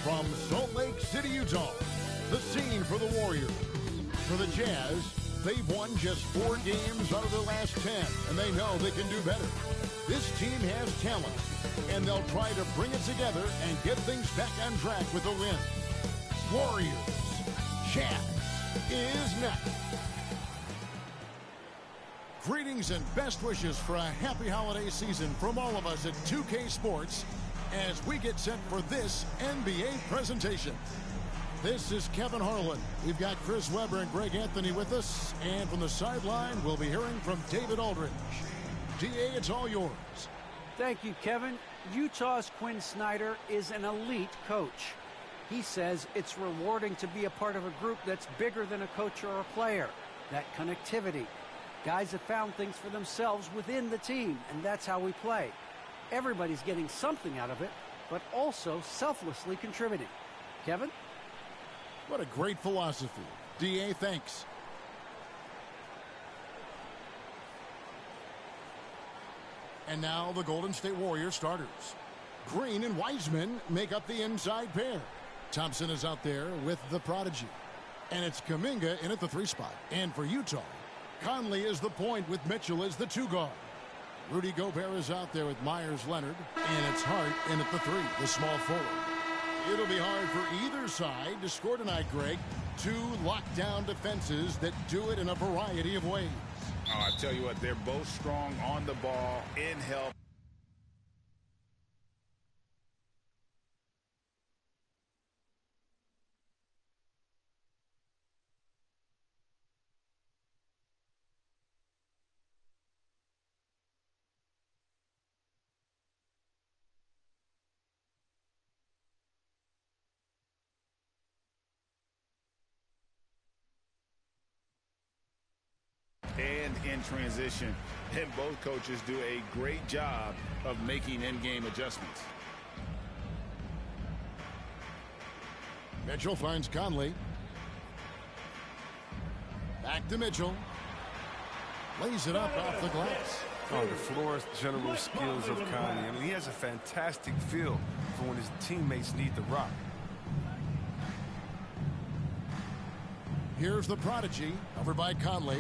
From Salt Lake City, Utah, the scene for the Warriors. For the Jazz, they've won just 4 games out of their last 10, and they know they can do better. This team has talent, and they'll try to bring it together and get things back on track with a win. Warriors, Jazz is next. Greetings and best wishes for a happy holiday season from all of us at 2K Sports as we get set for this NBA presentation. This is Kevin Harlan. We've got Chris Webber and Greg Anthony with us. And from the sideline, we'll be hearing from David Aldridge. DA, it's all yours. Thank you, Kevin. Utah's Quinn Snyder is an elite coach. He says it's rewarding to be a part of a group that's bigger than a coach or a player. That connectivity. Guys have found things for themselves within the team, and that's how we play. Everybody's getting something out of it, but also selflessly contributing. Kevin? What a great philosophy. DA, thanks. And now the Golden State Warriors starters. Green and Wiseman make up the inside pair. Thompson is out there with the prodigy. And it's Kuminga in at the 3 spot. And for Utah, Conley is the point with Mitchell as the 2 guard. Rudy Gobert is out there with Myers-Leonard. And it's Hart in at the 3, the small forward. It'll be hard for either side to score tonight, Greg. 2 lockdown defenses that do it in a variety of ways. Oh, I tell you what, they're both strong on the ball, in help. And in transition, and both coaches do a great job of making in-game adjustments. Mitchell finds Conley. Back to Mitchell. Lays it up off the glass. Oh, the floor general skills of Conley. I mean, he has a fantastic feel for when his teammates need the rock. Here's the prodigy, over by Conley.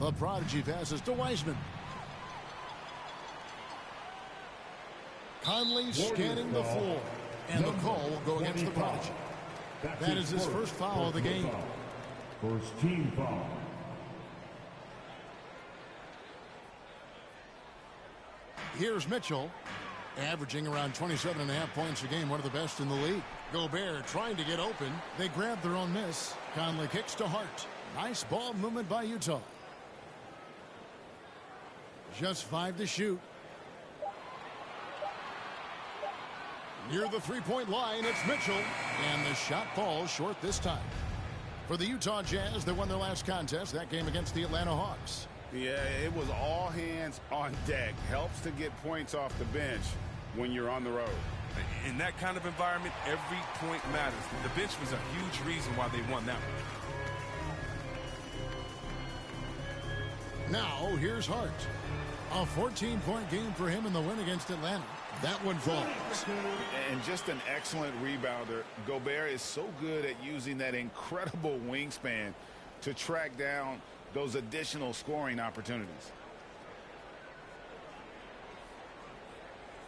The prodigy passes to Wiseman. Conley scanning the floor. And the call will go against the prodigy. That is his first foul of the game. First team foul. Here's Mitchell, averaging around 27.5 points a game, one of the best in the league. Gobert trying to get open. They grab their own miss. Conley kicks to Hart. Nice ball movement by Utah. Just 5 to shoot. Near the 3-point line, it's Mitchell. And the shot falls short this time. For the Utah Jazz, they won their last contest, that game against the Atlanta Hawks. Yeah, it was all hands on deck. Helps to get points off the bench when you're on the road. In that kind of environment, every point matters. The bench was a huge reason why they won that one. Now, here's Hart. A 14-point game for him in the win against Atlanta. That one falls. And just an excellent rebounder. Gobert is so good at using that incredible wingspan to track down those additional scoring opportunities.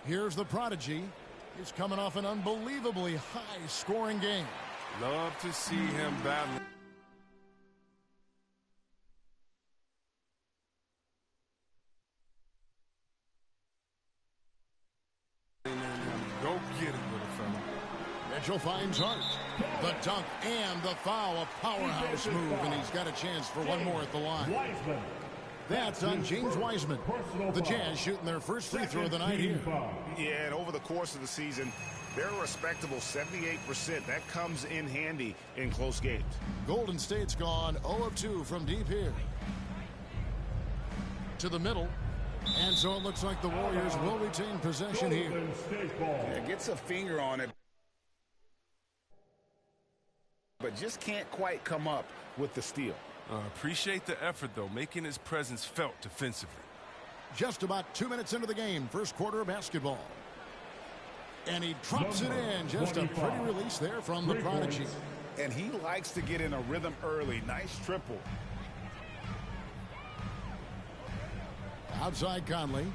Here's the prodigy. He's coming off an unbelievably high-scoring game. Love to see him battling. Go get it, little fella. Mitchell finds Hart. The dunk and the foul, a powerhouse move, and he's got a chance for one more at the line. That's on James Wiseman. The Jazz shooting their first free throw of the night here. Yeah, and over the course of the season, they're a respectable 78%. That comes in handy in close games. Golden State's gone 0 of 2 from deep here. To the middle. And so it looks like the Warriors will retain possession here. Yeah, gets a finger on it, but just can't quite come up with the steal. Appreciate the effort, though, making his presence felt defensively. Just about 2 minutes into the game, first quarter of basketball. And he drops it in. Just a pretty release there from the prodigy. And he likes to get in a rhythm early. Nice triple. Outside Conley.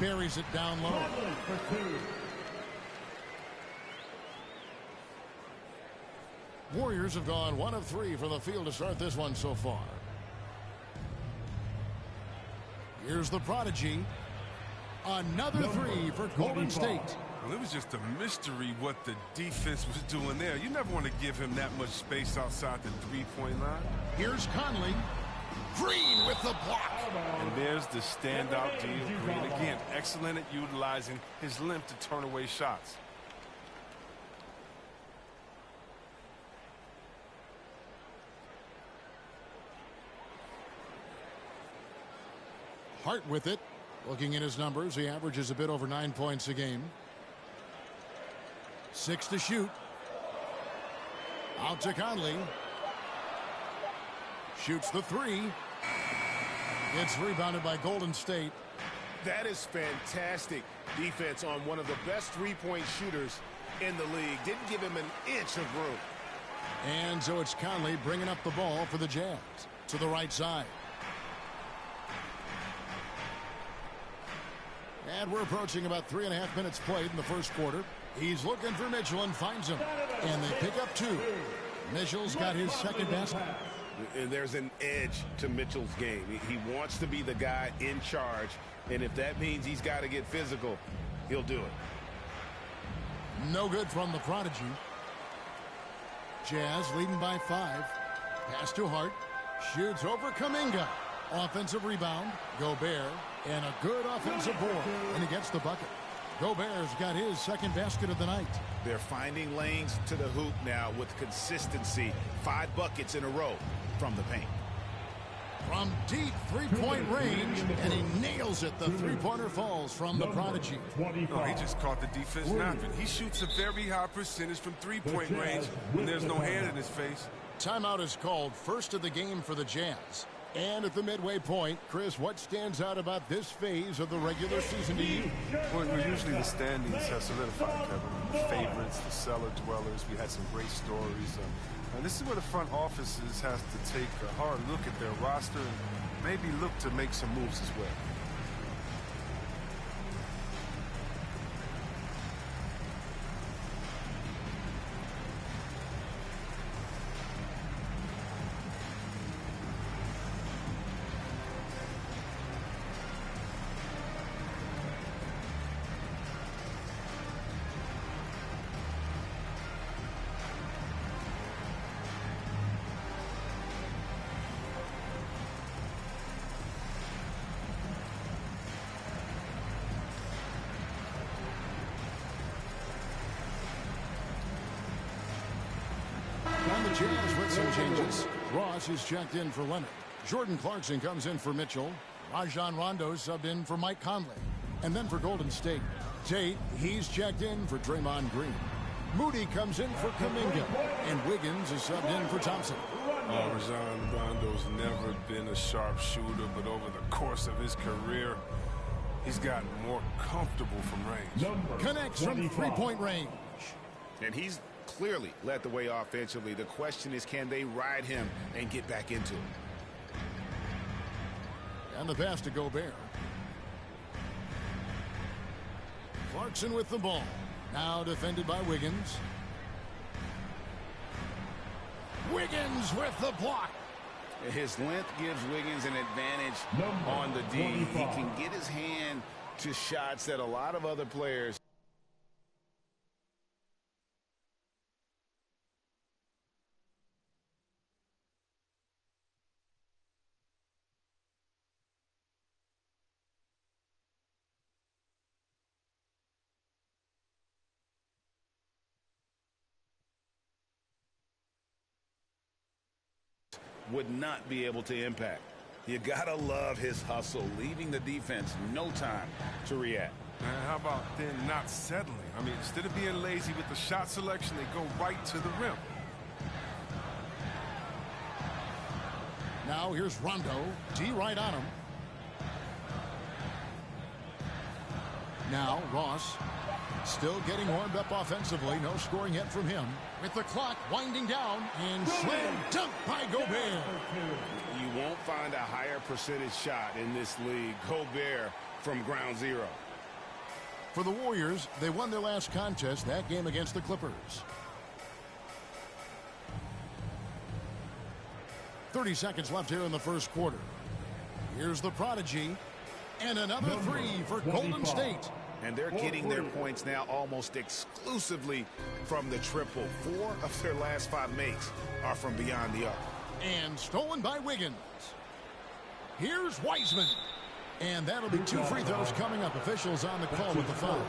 Buries it down low. Warriors have gone 1 of 3 from the field to start this one so far. Here's the prodigy. Another 3 for Golden State. Well, it was just a mystery what the defense was doing there. You never want to give him that much space outside the three-point line. Here's Conley. Green with the block. And there's the standout deal. Green again, excellent at utilizing his length to turn away shots. Hart with it. Looking at his numbers, he averages a bit over 9 points a game. 6 to shoot. Out to Conley. Shoots the 3. It's rebounded by Golden State. That is fantastic defense on one of the best three-point shooters in the league. Didn't give him an inch of room. And so it's Conley bringing up the ball for the Jazz to the right side. And we're approaching about 3.5 minutes played in the first quarter. He's looking for Mitchell and finds him. And they pick up 2. Mitchell's got his second basket. And there's an edge to Mitchell's game. He wants to be the guy in charge. And if that means he's got to get physical, he'll do it. No good from the prodigy. Jazz leading by 5. Pass to Hart. Shoots over Kuminga. Offensive rebound. Gobert. And a good offensive board. And he gets the bucket. Gobert's got his second basket of the night. They're finding lanes to the hoop now with consistency. 5 buckets in a row from the paint. From deep three-point range, and he nails it. The three-pointer falls from the prodigy. Oh, he just caught the defense napping. He shoots a very high percentage from three-point range when there's no hand in his face. Timeout is called, first of the game for the Jazz. And at the midway point, Chris, what stands out about this phase of the regular season to you? Well, usually the standings have solidified, Kevin. The favorites, the cellar dwellers. We had some great stories. And this is where the front offices has to take a hard look at their roster and maybe look to make some moves as well. On the Jazz with some changes. Ross is checked in for Leonard. Jordan Clarkson comes in for Mitchell. Rajon Rondo subbed in for Mike Conley. And then for Golden State, Tate, he's checked in for Draymond Green. Moody comes in for Kuminga. And Wiggins is subbed in for Thompson. Rajon Rondo's never been a sharp shooter, but over the course of his career, he's gotten more comfortable from range. Connects from three-point range. And he's clearly led the way offensively. The question is, can they ride him and get back into it? And the pass to Gobert. Clarkson with the ball. Now defended by Wiggins. Wiggins with the block. His length gives Wiggins an advantage on the D. He can get his hand to shots that a lot of other players would not be able to impact. You gotta love his hustle, leaving the defense no time to react. And how about then not settling? I mean, instead of being lazy with the shot selection, they go right to the rim. Now here's Rondo. D right on him. Now Ross still getting warmed up offensively. No scoring yet from him. With the clock winding down, and slam dunk by Gobert. You won't find a higher percentage shot in this league. Gobert from ground zero. For the Warriors, they won their last contest, that game against the Clippers. 30 seconds left here in the first quarter. Here's the prodigy. And another three for Golden State. And they're getting their points now almost exclusively from the triple. 4 of their last 5 makes are from beyond the arc. And stolen by Wiggins. Here's Wiseman. And that'll be 2 free throws coming up. Officials on the call with the foul.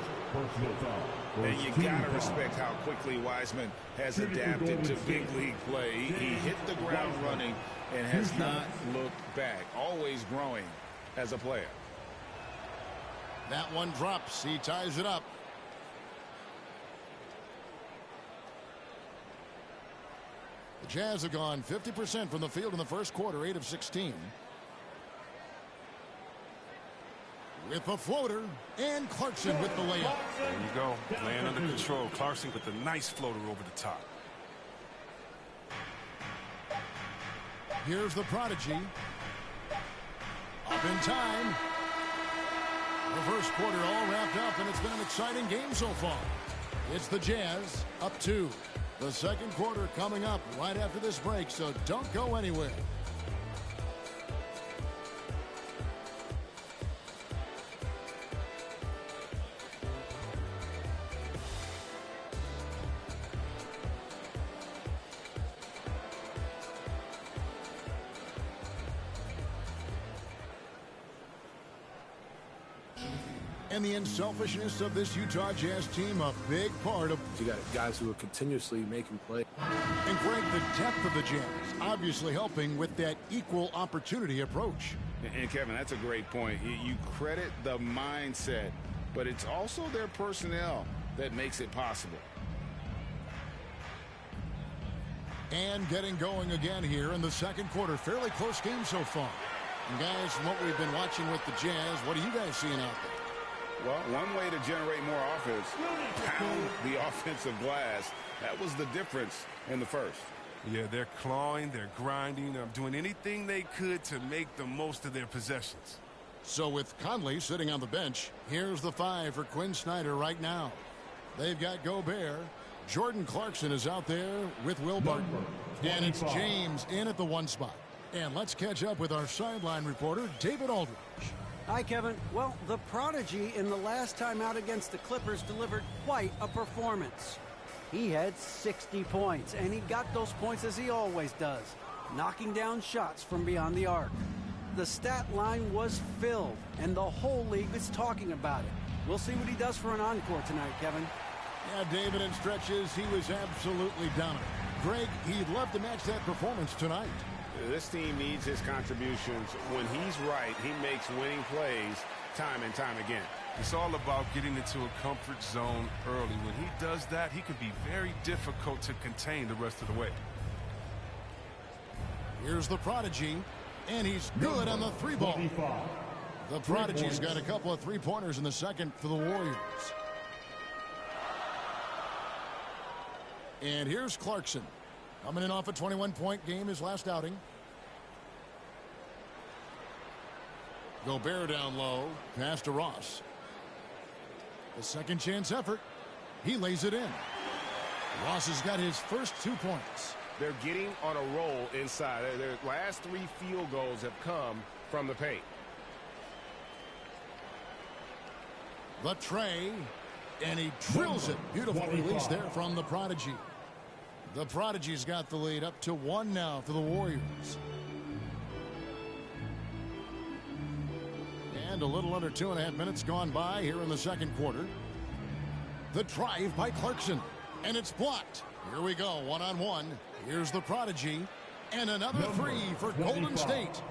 And you gotta respect how quickly Wiseman has adapted to big league play. He hit the ground running and has not looked back. Always growing as a player. That one drops. He ties it up. The Jazz have gone 50% from the field in the first quarter, 8 of 16. With the floater, and Clarkson with the layup. There you go. Playing under control. Clarkson with a nice floater over the top. Here's the prodigy. Up in time. The first quarter all wrapped up, and it's been an exciting game so far. It's the Jazz up 2. The second quarter coming up right after this break, so don't go anywhere. And the unselfishness of this Utah Jazz team, a big part of... You got guys who are continuously making plays. And Greg, the depth of the Jazz obviously helping with that equal opportunity approach. And Kevin, that's a great point. You credit the mindset, but it's also their personnel that makes it possible. And getting going again here in the second quarter. Fairly close game so far. And guys, from what we've been watching with the Jazz, what are you guys seeing out there? Well, one way to generate more offense, pound the offensive glass. That was the difference in the first. Yeah, they're clawing, they're grinding, doing anything they could to make the most of their possessions. So with Conley sitting on the bench, here's the 5 for Quinn Snyder right now. They've got Gobert. Jordan Clarkson is out there with Will Barton. And it's James in at the 1 spot. And let's catch up with our sideline reporter, David Aldridge. Hi, Kevin. Well, the prodigy in the last time out against the Clippers delivered quite a performance. He had 60 points, and he got those points as he always does, knocking down shots from beyond the arc. The stat line was filled, and the whole league is talking about it. We'll see what he does for an encore tonight, Kevin. Yeah, David, in stretches, he was absolutely dominant. Greg, he'd love to match that performance tonight. This team needs his contributions. When he's right, he makes winning plays time and time again. It's all about getting into a comfort zone early. When he does that, he can be very difficult to contain the rest of the way. Here's the prodigy, and he's good on the 3-ball. The prodigy's got a couple of 3-pointers in the second for the Warriors. And here's Clarkson. Coming in off a 21-point game his last outing. Gobert down low. Pass to Ross. The second chance effort. He lays it in. Ross has got his first 2 points. They're getting on a roll inside. Their last 3 field goals have come from the paint. The tray. And he drills it. Beautiful release there from the prodigy. The prodigy's got the lead up to 1 now for the Warriors. And a little under 2.5 minutes gone by here in the second quarter. The drive by Clarkson. And it's blocked. Here we go, 1-on-1. Here's the prodigy. And another 3 for Golden State.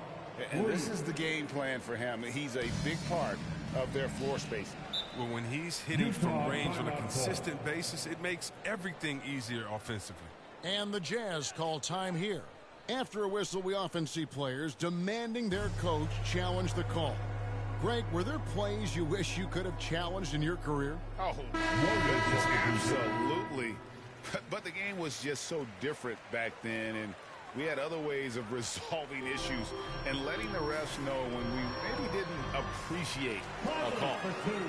And this is the game plan for him. He's a big part of their floor spacing. Well, when he's hitting from range on a consistent basis, it makes everything easier offensively. And the Jazz call time here. After a whistle, we often see players demanding their coach challenge the call. Greg, were there plays you wish you could have challenged in your career? Oh, goodness, absolutely. But the game was just so different back then, and we had other ways of resolving issues and letting the refs know when we maybe didn't appreciate a call.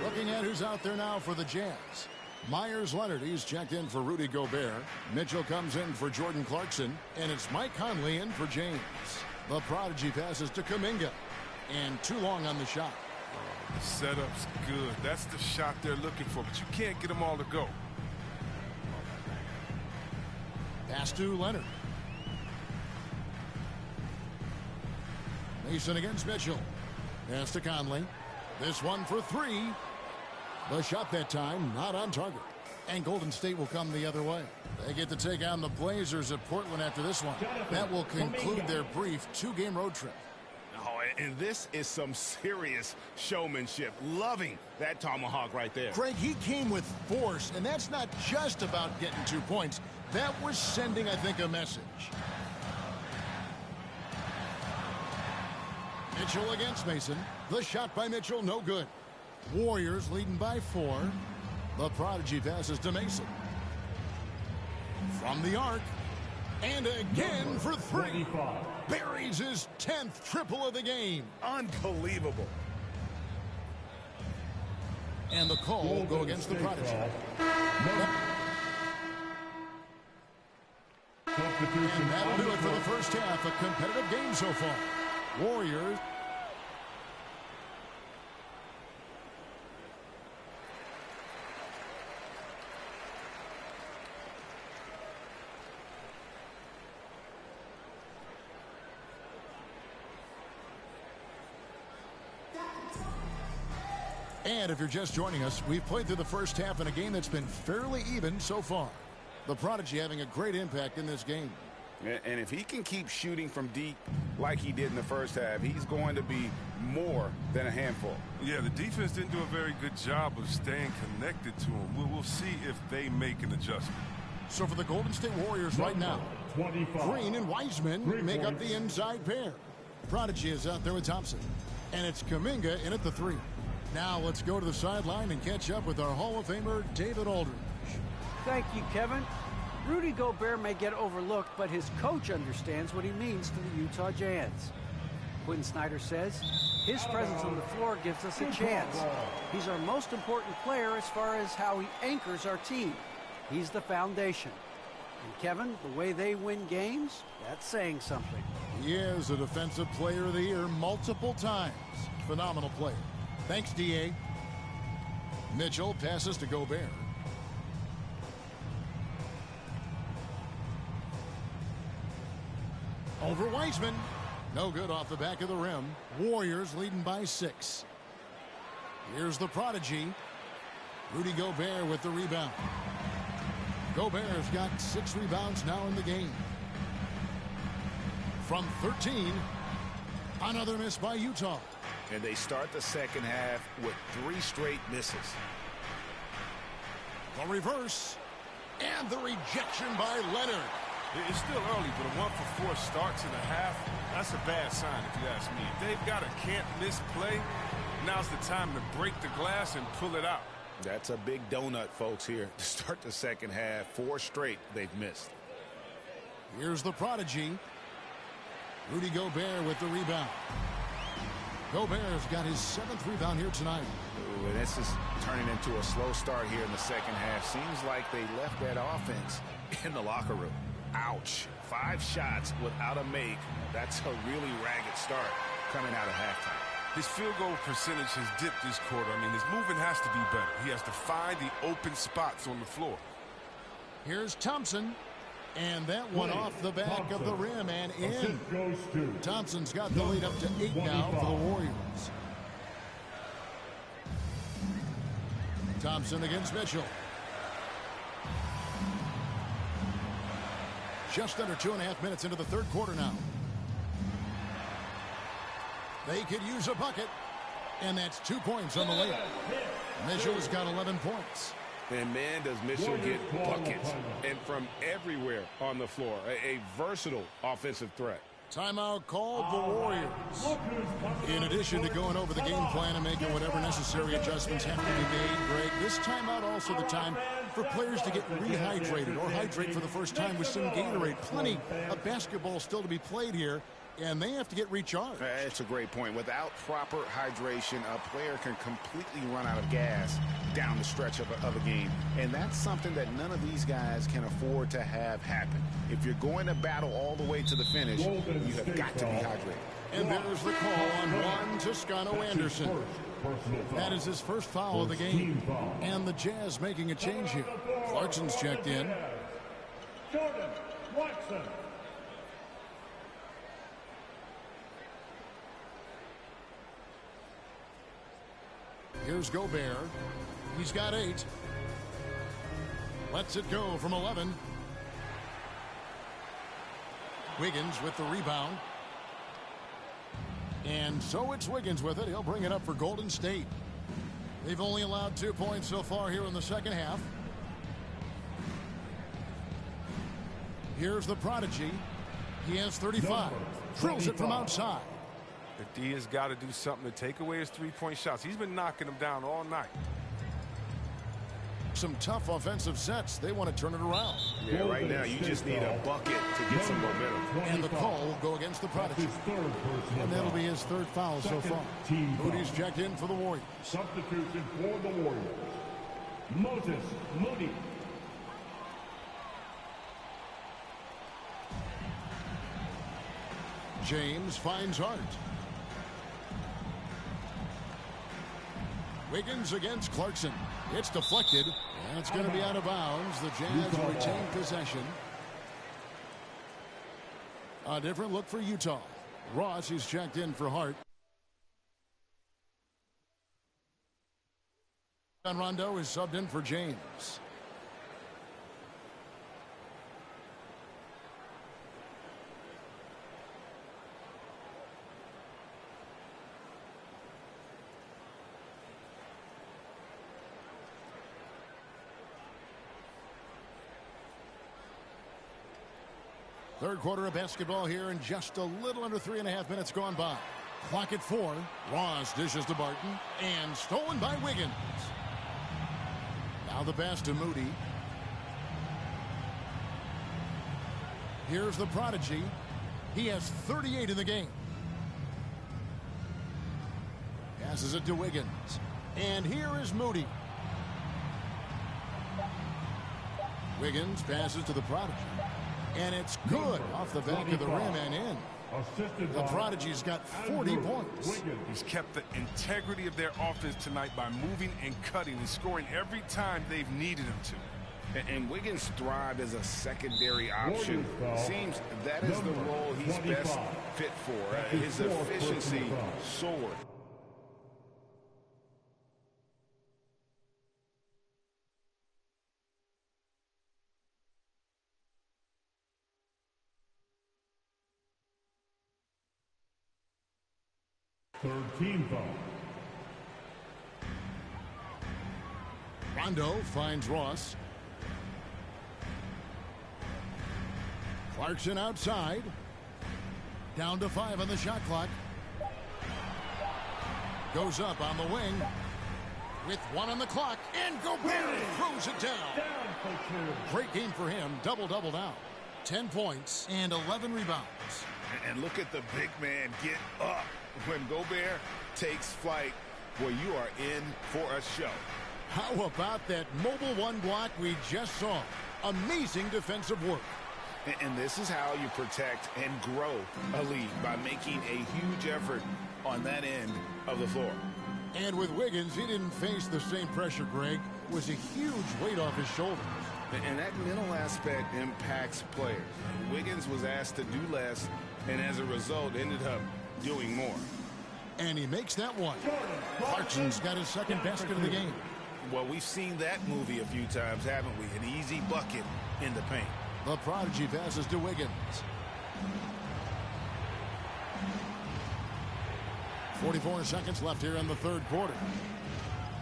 Looking at who's out there now for the Jazz. Myers Leonard, he's checked in for Rudy Gobert. Mitchell comes in for Jordan Clarkson, and it's Mike Conley in for James. The prodigy passes to Kuminga, and too long on the shot. The setup's good. That's the shot they're looking for, but you can't get them all to go. Pass to Leonard. Mason against Mitchell. Pass to Conley. This one for three. The shot that time not on target. And Golden State will come the other way. They get to take on the Blazers at Portland after this one. That will conclude their brief two-game road trip. Oh, and this is some serious showmanship. Loving that tomahawk right there. Greg, he came with force, and that's not just about getting 2 points. That was sending, I think, a message. Mitchell against Mason. The shot by Mitchell, no good. Warriors leading by 4. The prodigy passes to Mason. From the arc. And again for 3. Buries his 10th triple of the game. Unbelievable. And the call will go against the prodigy. And that'll do it for the first half. A competitive game so far. Warriors. And if you're just joining us, we've played through the first half in a game that's been fairly even so far. The prodigy having a great impact in this game. And if he can keep shooting from deep like he did in the first half, he's going to be more than a handful. Yeah, the defense didn't do a very good job of staying connected to him. We'll see if they make an adjustment. So for the Golden State Warriors right now, Green and Wiseman make up the inside pair. Prodigy is out there with Thompson. And it's Kuminga in at the 3. Now let's go to the sideline and catch up with our Hall of Famer, David Aldridge. Thank you, Kevin. Rudy Gobert may get overlooked, but his coach understands what he means to the Utah Jazz. Quinn Snyder says, his presence on the floor gives us a chance. He's our most important player as far as how he anchors our team. He's the foundation. And Kevin, the way they win games, that's saying something. He is a Defensive Player of the Year multiple times. Phenomenal player. Thanks, D.A. Mitchell passes to Gobert. Over Wiseman. No good off the back of the rim. Warriors leading by 6. Here's the prodigy. Rudy Gobert with the rebound. Gobert's got 6 rebounds now in the game. From 13, another miss by Utah. And they start the second half with 3 straight misses. The reverse. And the rejection by Leonard. It's still early, but a 1-for-4 start to the half, that's a bad sign if you ask me. If they've got a can't-miss play, now's the time to break the glass and pull it out. That's a big donut, folks, here to start the second half. 4 straight they've missed. Here's the prodigy. Rudy Gobert with the rebound. Gobert's got his 7th rebound here tonight. Ooh, and this is turning into a slow start here in the second half. Seems like they left that offense in the locker room. Ouch. 5 shots without a make. That's a really ragged start coming out of halftime. His field goal percentage has dipped this quarter. I mean, his movement has to be better. He has to find the open spots on the floor. Here's Thompson. And that one off the back of the rim and in. Thompson's got the lead up to 8 now for the Warriors. Thompson against Mitchell. Just under 2.5 minutes into the third quarter now. They could use a bucket. And that's 2 points on the layup. Mitchell's got 11 points. And man, does Mitchell get buckets and from everywhere on the floor. A versatile offensive threat. Timeout called the Warriors. In addition to going over the game plan and making whatever necessary adjustments have to be made, Greg, this timeout also the time for players to get rehydrated or hydrate for the first time with some Gatorade. Plenty of basketball still to be played here, and they have to get recharged. That's a great point. Without proper hydration, a player can completely run out of gas down the stretch of a game. And that's something that none of these guys can afford to have happen. If you're going to battle all the way to the finish, you have got to be hydrated. And there's the call on Juan Toscano Anderson. That is his first foul of the game. And the Jazz making a change here. Clarkson's checked in. Jordan Watson. Here's Gobert. He's got 8. Lets it go from 11. Wiggins with the rebound. And so it's Wiggins with it. He'll bring it up for Golden State. They've only allowed 2 points so far here in the second half. Here's the prodigy. He has 35. Drills it from outside. The D has got to do something to take away his three-point shots. He's been knocking them down all night. Some tough offensive sets. They want to turn it around. Yeah, right now you just need a bucket to get some momentum. And the call will go against the prodigy. And that'll be his third foul so far. Moody's checked in for the Warriors. Substitution for the Warriors. Moses Moody. James finds Hart. Wiggins against Clarkson. It's deflected, and it's going to be out of bounds. The Jazz retain possession. A different look for Utah. Ross is checked in for Hart. Rondo is subbed in for James. Third quarter of basketball here, and just a little under 3.5 minutes gone by. Clock at 4. Ross dishes to Barton, and stolen by Wiggins. Now the pass to Moody. Here's the prodigy. He has 38 in the game. Passes it to Wiggins. And here is Moody. Wiggins passes to the prodigy. And it's good off the back of the rim and in. The prodigy's got 40 points. He's kept the integrity of their offense tonight by moving and cutting and scoring every time they've needed him to. And Wiggins thrived as a secondary option. Seems that is the role he's best fit for. His efficiency soared. Third team foul. Rondo finds Ross. Clarkson outside. Down to 5 on the shot clock. Goes up on the wing. With 1 on the clock. And Gobert throws it down. Great game for him. Double-double now. 10 points and 11 rebounds. And look at the big man get up. When Gobert takes flight, well, you are in for a show. How about that mobile one block we just saw? Amazing defensive work. And this is how you protect and grow a lead, by making a huge effort on that end of the floor. And with Wiggins, he didn't face the same pressure, Greg. It was a huge weight off his shoulders. And that mental aspect impacts players. Wiggins was asked to do less, and as a result, ended up doing more. And he makes that one. Clarkson's got his second basket of the game. Well, we've seen that movie a few times, haven't we? An easy bucket in the paint. The prodigy passes to Wiggins. 44 seconds left here in the third quarter.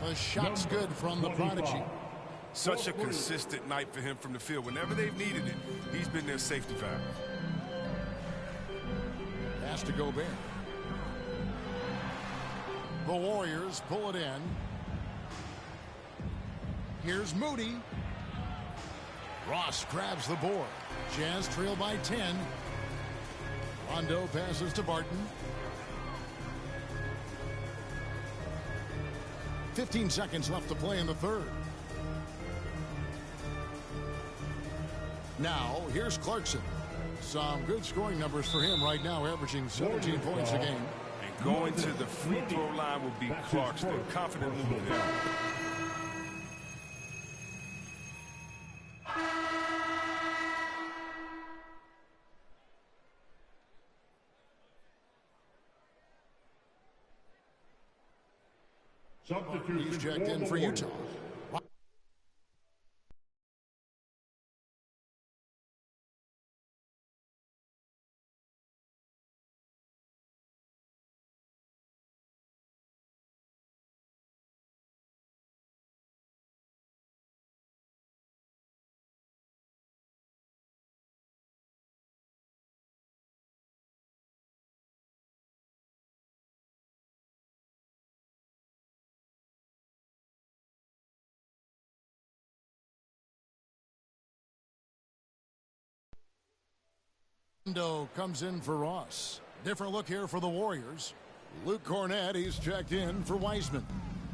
The shot's good from the prodigy. Such a consistent night for him from the field. Whenever they've needed it, he's been their safety valve. Pass to Gobert. The Warriors pull it in. Here's Moody. Ross grabs the board. Jazz trail by 10. Rondo passes to Barton. 15 seconds left to play in the third. Now, here's Clarkson. Some good scoring numbers for him right now, averaging 17 points a game. And going to the free throw line will be Clarkson. Confident move there. He's checked in for Utah. Rondo comes in for Ross. Different look here for the Warriors. Luke Cornett, he's checked in for Wiseman.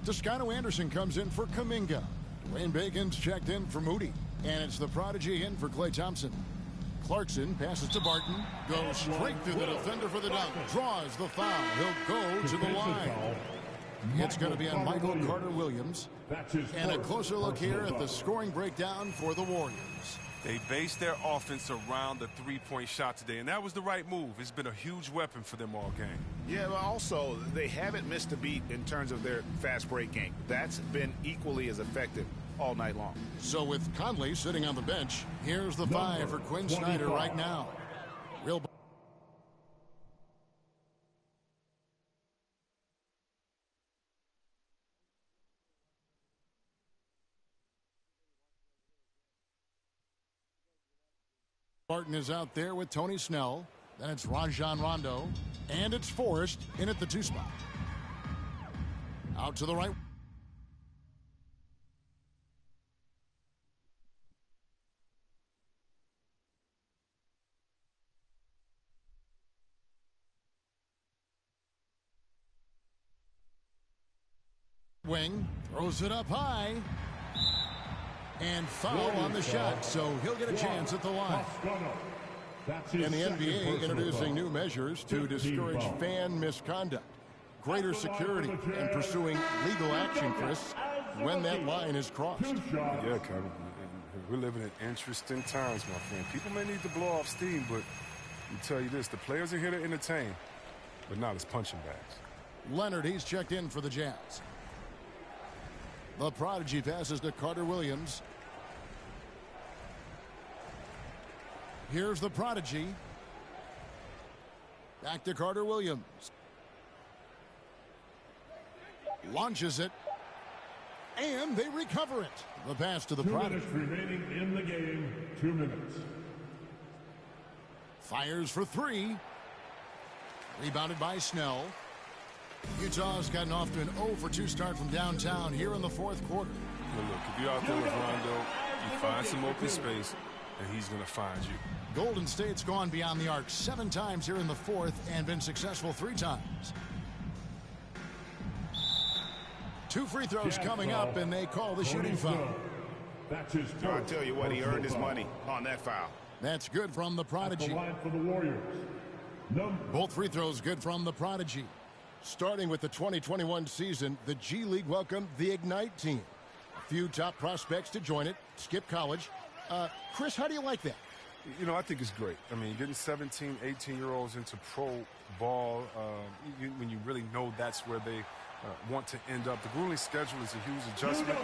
Toscano Anderson comes in for Kuminga. Dwayne Bacon's checked in for Moody. And it's the prodigy in for Klay Thompson. Clarkson passes to Barton. Goes straight through the defender for the dunk. Draws the foul. He'll go to the line. It's going to be on Michael Carter-Williams. And a closer look here at the scoring breakdown for the Warriors. They based their offense around the three-point shot today, and that was the right move. It's been a huge weapon for them all game. Yeah, but also, they haven't missed a beat in terms of their fast break game. That's been equally as effective all night long. So with Conley sitting on the bench, here's the 5 for Quinn Snyder right now. Real Barton is out there with Tony Snell. Then it's Rajon Rondo. And it's Forrest in at the 2 spot. Out to the right. Wing throws it up high. And foul on the shot, so he'll get a chance at the line. And the NBA introducing new measures to discourage fan misconduct. Greater security and pursuing legal action, Chris, when that line is crossed. Yeah, Kevin. We're living in interesting times, my friend. People may need to blow off steam, but I tell you this, the players are here to entertain, but not as punching bags. Leonard, he's checked in for the Jazz. The prodigy passes to Carter-Williams. Here's the prodigy. Back to Carter-Williams. Launches it. And they recover it. The pass to the prodigy. 2 minutes remaining in the game. 2 minutes. Fires for 3. Rebounded by Snell. Utah's gotten off to an 0 for 2 start from downtown here in the 4th quarter. Well, look, if you're out there with Rondo, you find some open space, and he's going to find you. Golden State's gone beyond the arc 7 times here in the 4th and been successful 3 times. 2 free throws coming up, and they call the shooting foul. That's his first. I'll tell you what, he earned his money on that foul. That's good from the prodigy. The line for the Warriors. Both free throws good from the prodigy. Starting with the 2021 season, the G League welcomed the Ignite team. A few top prospects to join it. Skip college. Chris, how do you like that? You know, I think it's great. I mean, getting 17, 18-year-olds into pro ball, when you really know that's where they want to end up. The grueling schedule is a huge adjustment.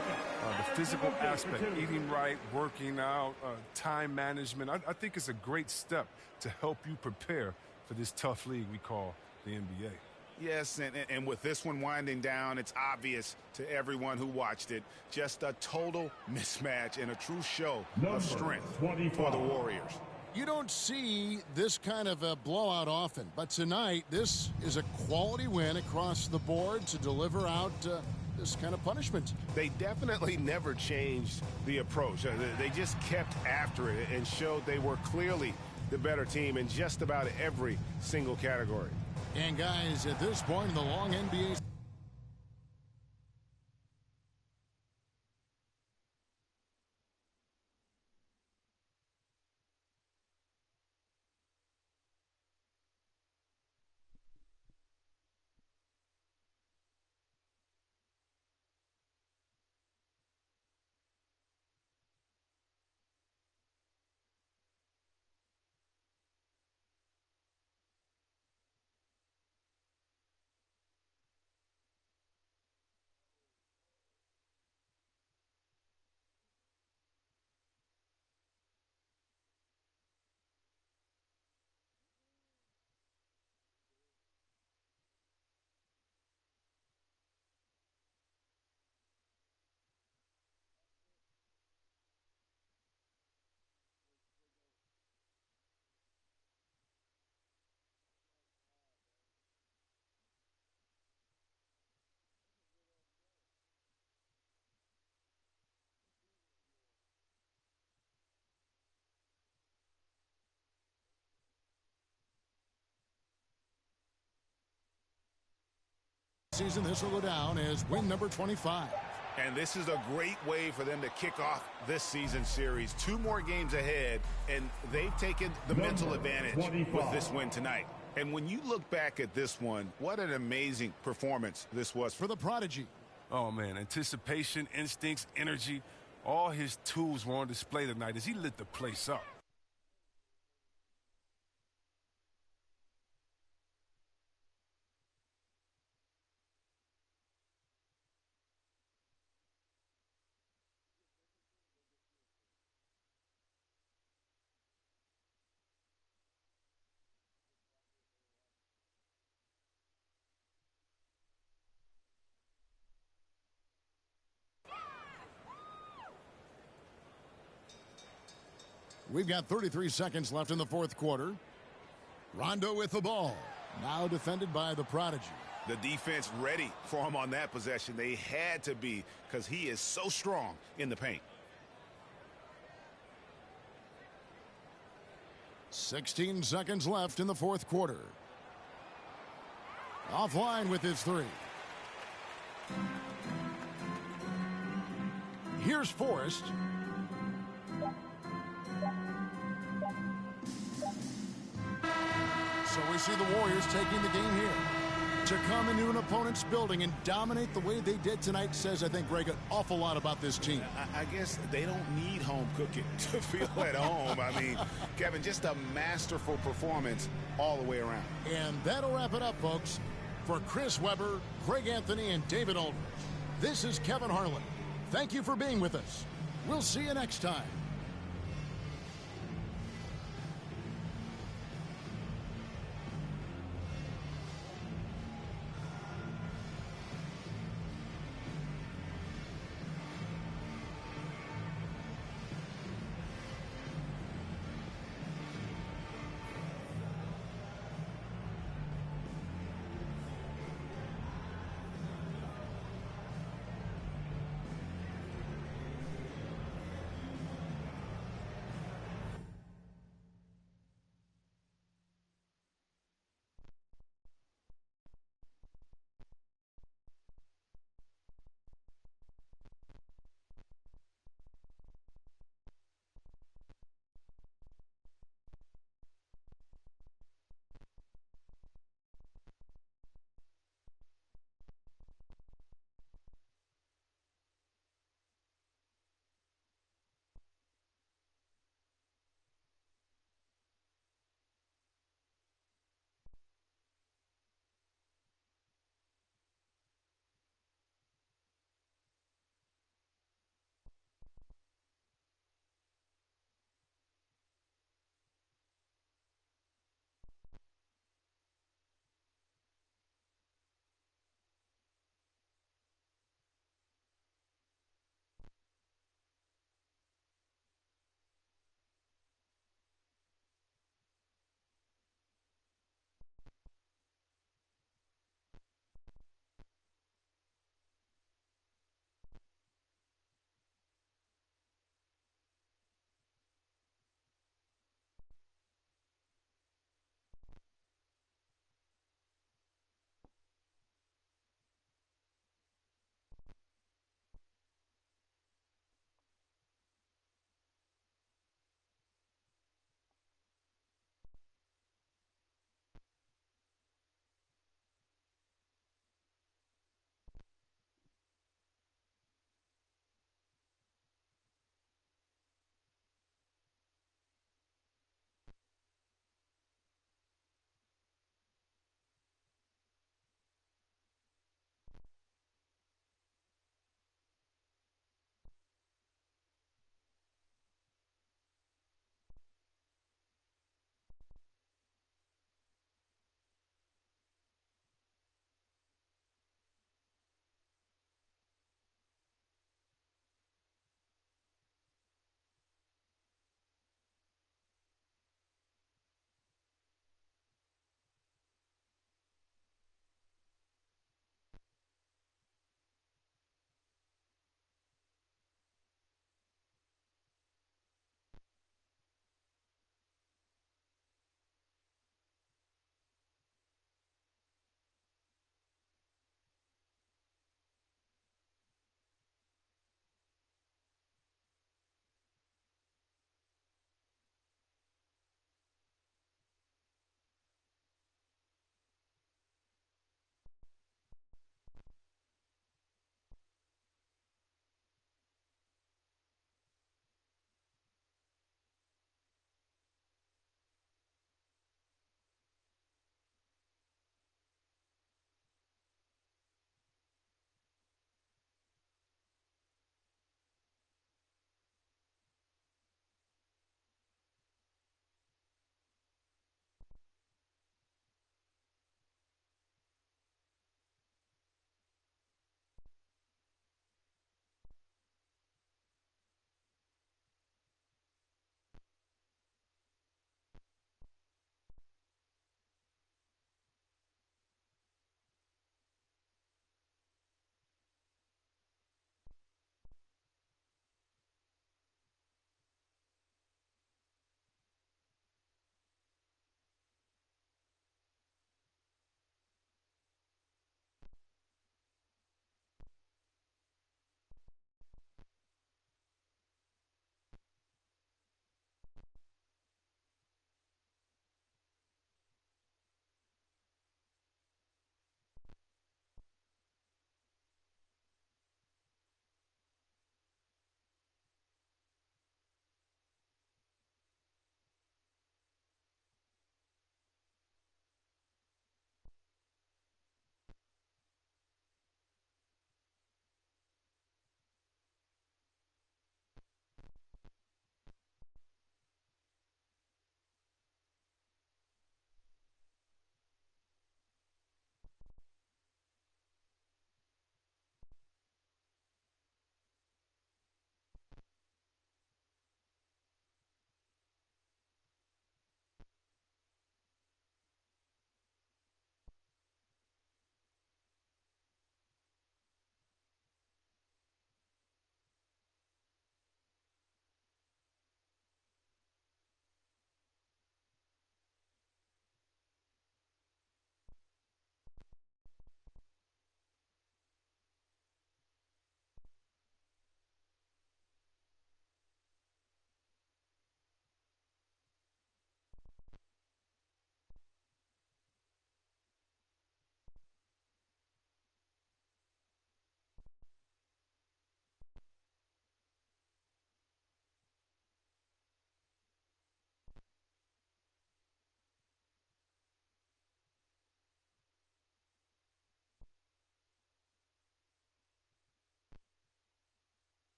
The physical aspect, eating right, working out, time management. I think it's a great step to help you prepare for this tough league we call the NBA. Yes, and with this one winding down, it's obvious to everyone who watched it. Just a total mismatch and a true show of strength for the Warriors. You don't see this kind of a blowout often, but tonight this is a quality win across the board to deliver out this kind of punishment. They definitely never changed the approach. They just kept after it and showed they were clearly the better team in just about every single category. And guys, at this point in the long NBA season, this will go down as win number 25. And this is a great way for them to kick off this season series. 2 more games ahead, and they've taken the mental advantage with this win tonight. And when you look back at this one, what an amazing performance this was for the Prodigy. Oh, man, anticipation, instincts, energy, all his tools were on display tonight as he lit the place up. We've got 33 seconds left in the fourth quarter. Rondo with the ball. Now defended by the Prodigy. The defense ready for him on that possession. They had to be, because he is so strong in the paint. 16 seconds left in the fourth quarter. Offline with his 3. Here's Forrest. So we see the Warriors taking the game here. To come into an opponent's building and dominate the way they did tonight says, I think, Greg, an awful lot about this team. I guess they don't need home cooking to feel at home. I mean, Kevin, just a masterful performance all the way around. And that'll wrap it up, folks. For Chris Webber, Greg Anthony, and David Aldridge, this is Kevin Harlan. Thank you for being with us. We'll see you next time.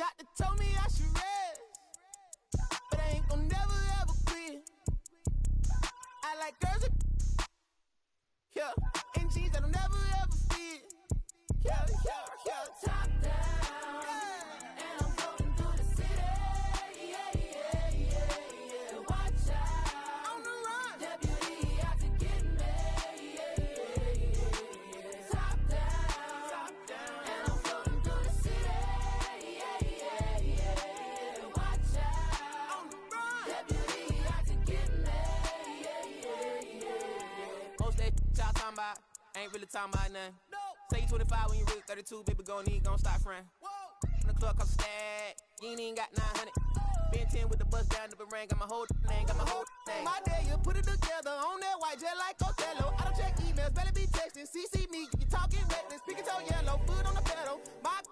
Doctor told me I should rest, but I ain't gon' never ever quit. I like girls that, yeah, in jeans that'll never ever fit. Yeah, top down, and I'm floating through the city. Yeah. Watch out, on the run, deputy out to get me. Top down, and I'm floating through the city. Yeah. Watch out, on the run, deputy out to get me. Most that y'all talking about ain't really talking about nothing. Say you 25 when you really 32, baby, gon' stop frontin'. In the club cost a stack, you ain't even got 900. Been 10 with the bus down the ring, got my whole thing. My day, you put it together on that white jet like Costello. I don't check emails, better be texting. CC me, you talking reckless, pick it toe yellow, foot on the pedal. My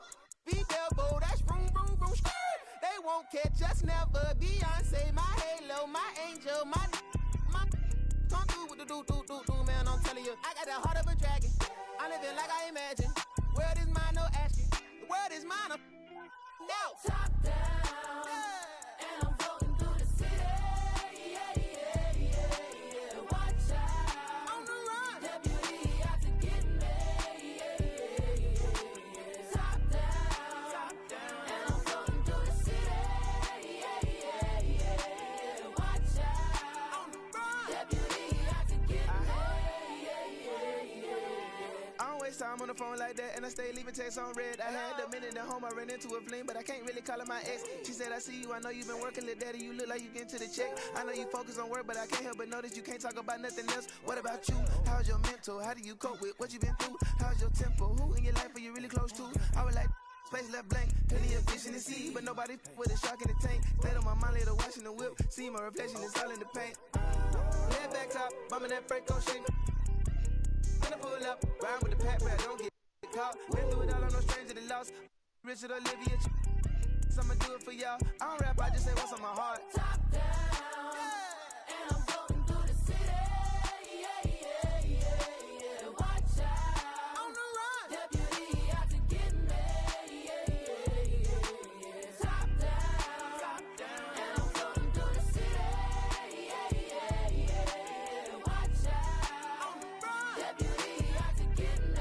be devil, that's vroom, vroom, vroom, skirt. They won't catch us never. Beyonce, my halo, my angel, my come through with the do, man, I'm telling you. I got the heart of a dragon. I live it like I imagine. World is mine, no asking. The world is mine, now. Top down, and I'm floating through the city. Yeah. Watch out, on the run, deputy out to get me. Top down, and I'm floating through the city. Yeah. Watch out, on the run, deputy out to get me. I don't waste time on the phone like that, and I stay leaving texts on red. I had a minute at home, I ran into a fling, but I can't really call her my ex. She said, I see you, I know you've been working, little daddy, you look like you getting to the check. I know you focus on work, but I can't help but notice you can't talk about nothing else. What about you? How's your mental? How do you cope with what you been through? How's your tempo? Who in your life are you really close to? I was like, space left blank, plenty of fish in the sea, but nobody with a shark in the tank. Stayed on my mind later watching the whip, see my reflection is all in the paint. Left back top, bumming that Franco shake. When I pull up, ride with the pack, but I don't get caught. Been through it all, I'm no stranger to loss. Richard Olivia, so I'ma do it for y'all. I don't rap, I just say what's on my heart. Top down, and I'm floating through the city. Yeah. Watch out, on the run, deputy out to get me. Top down, and I'm floating through the city. Yeah. Watch out, on the run, deputy out to get me.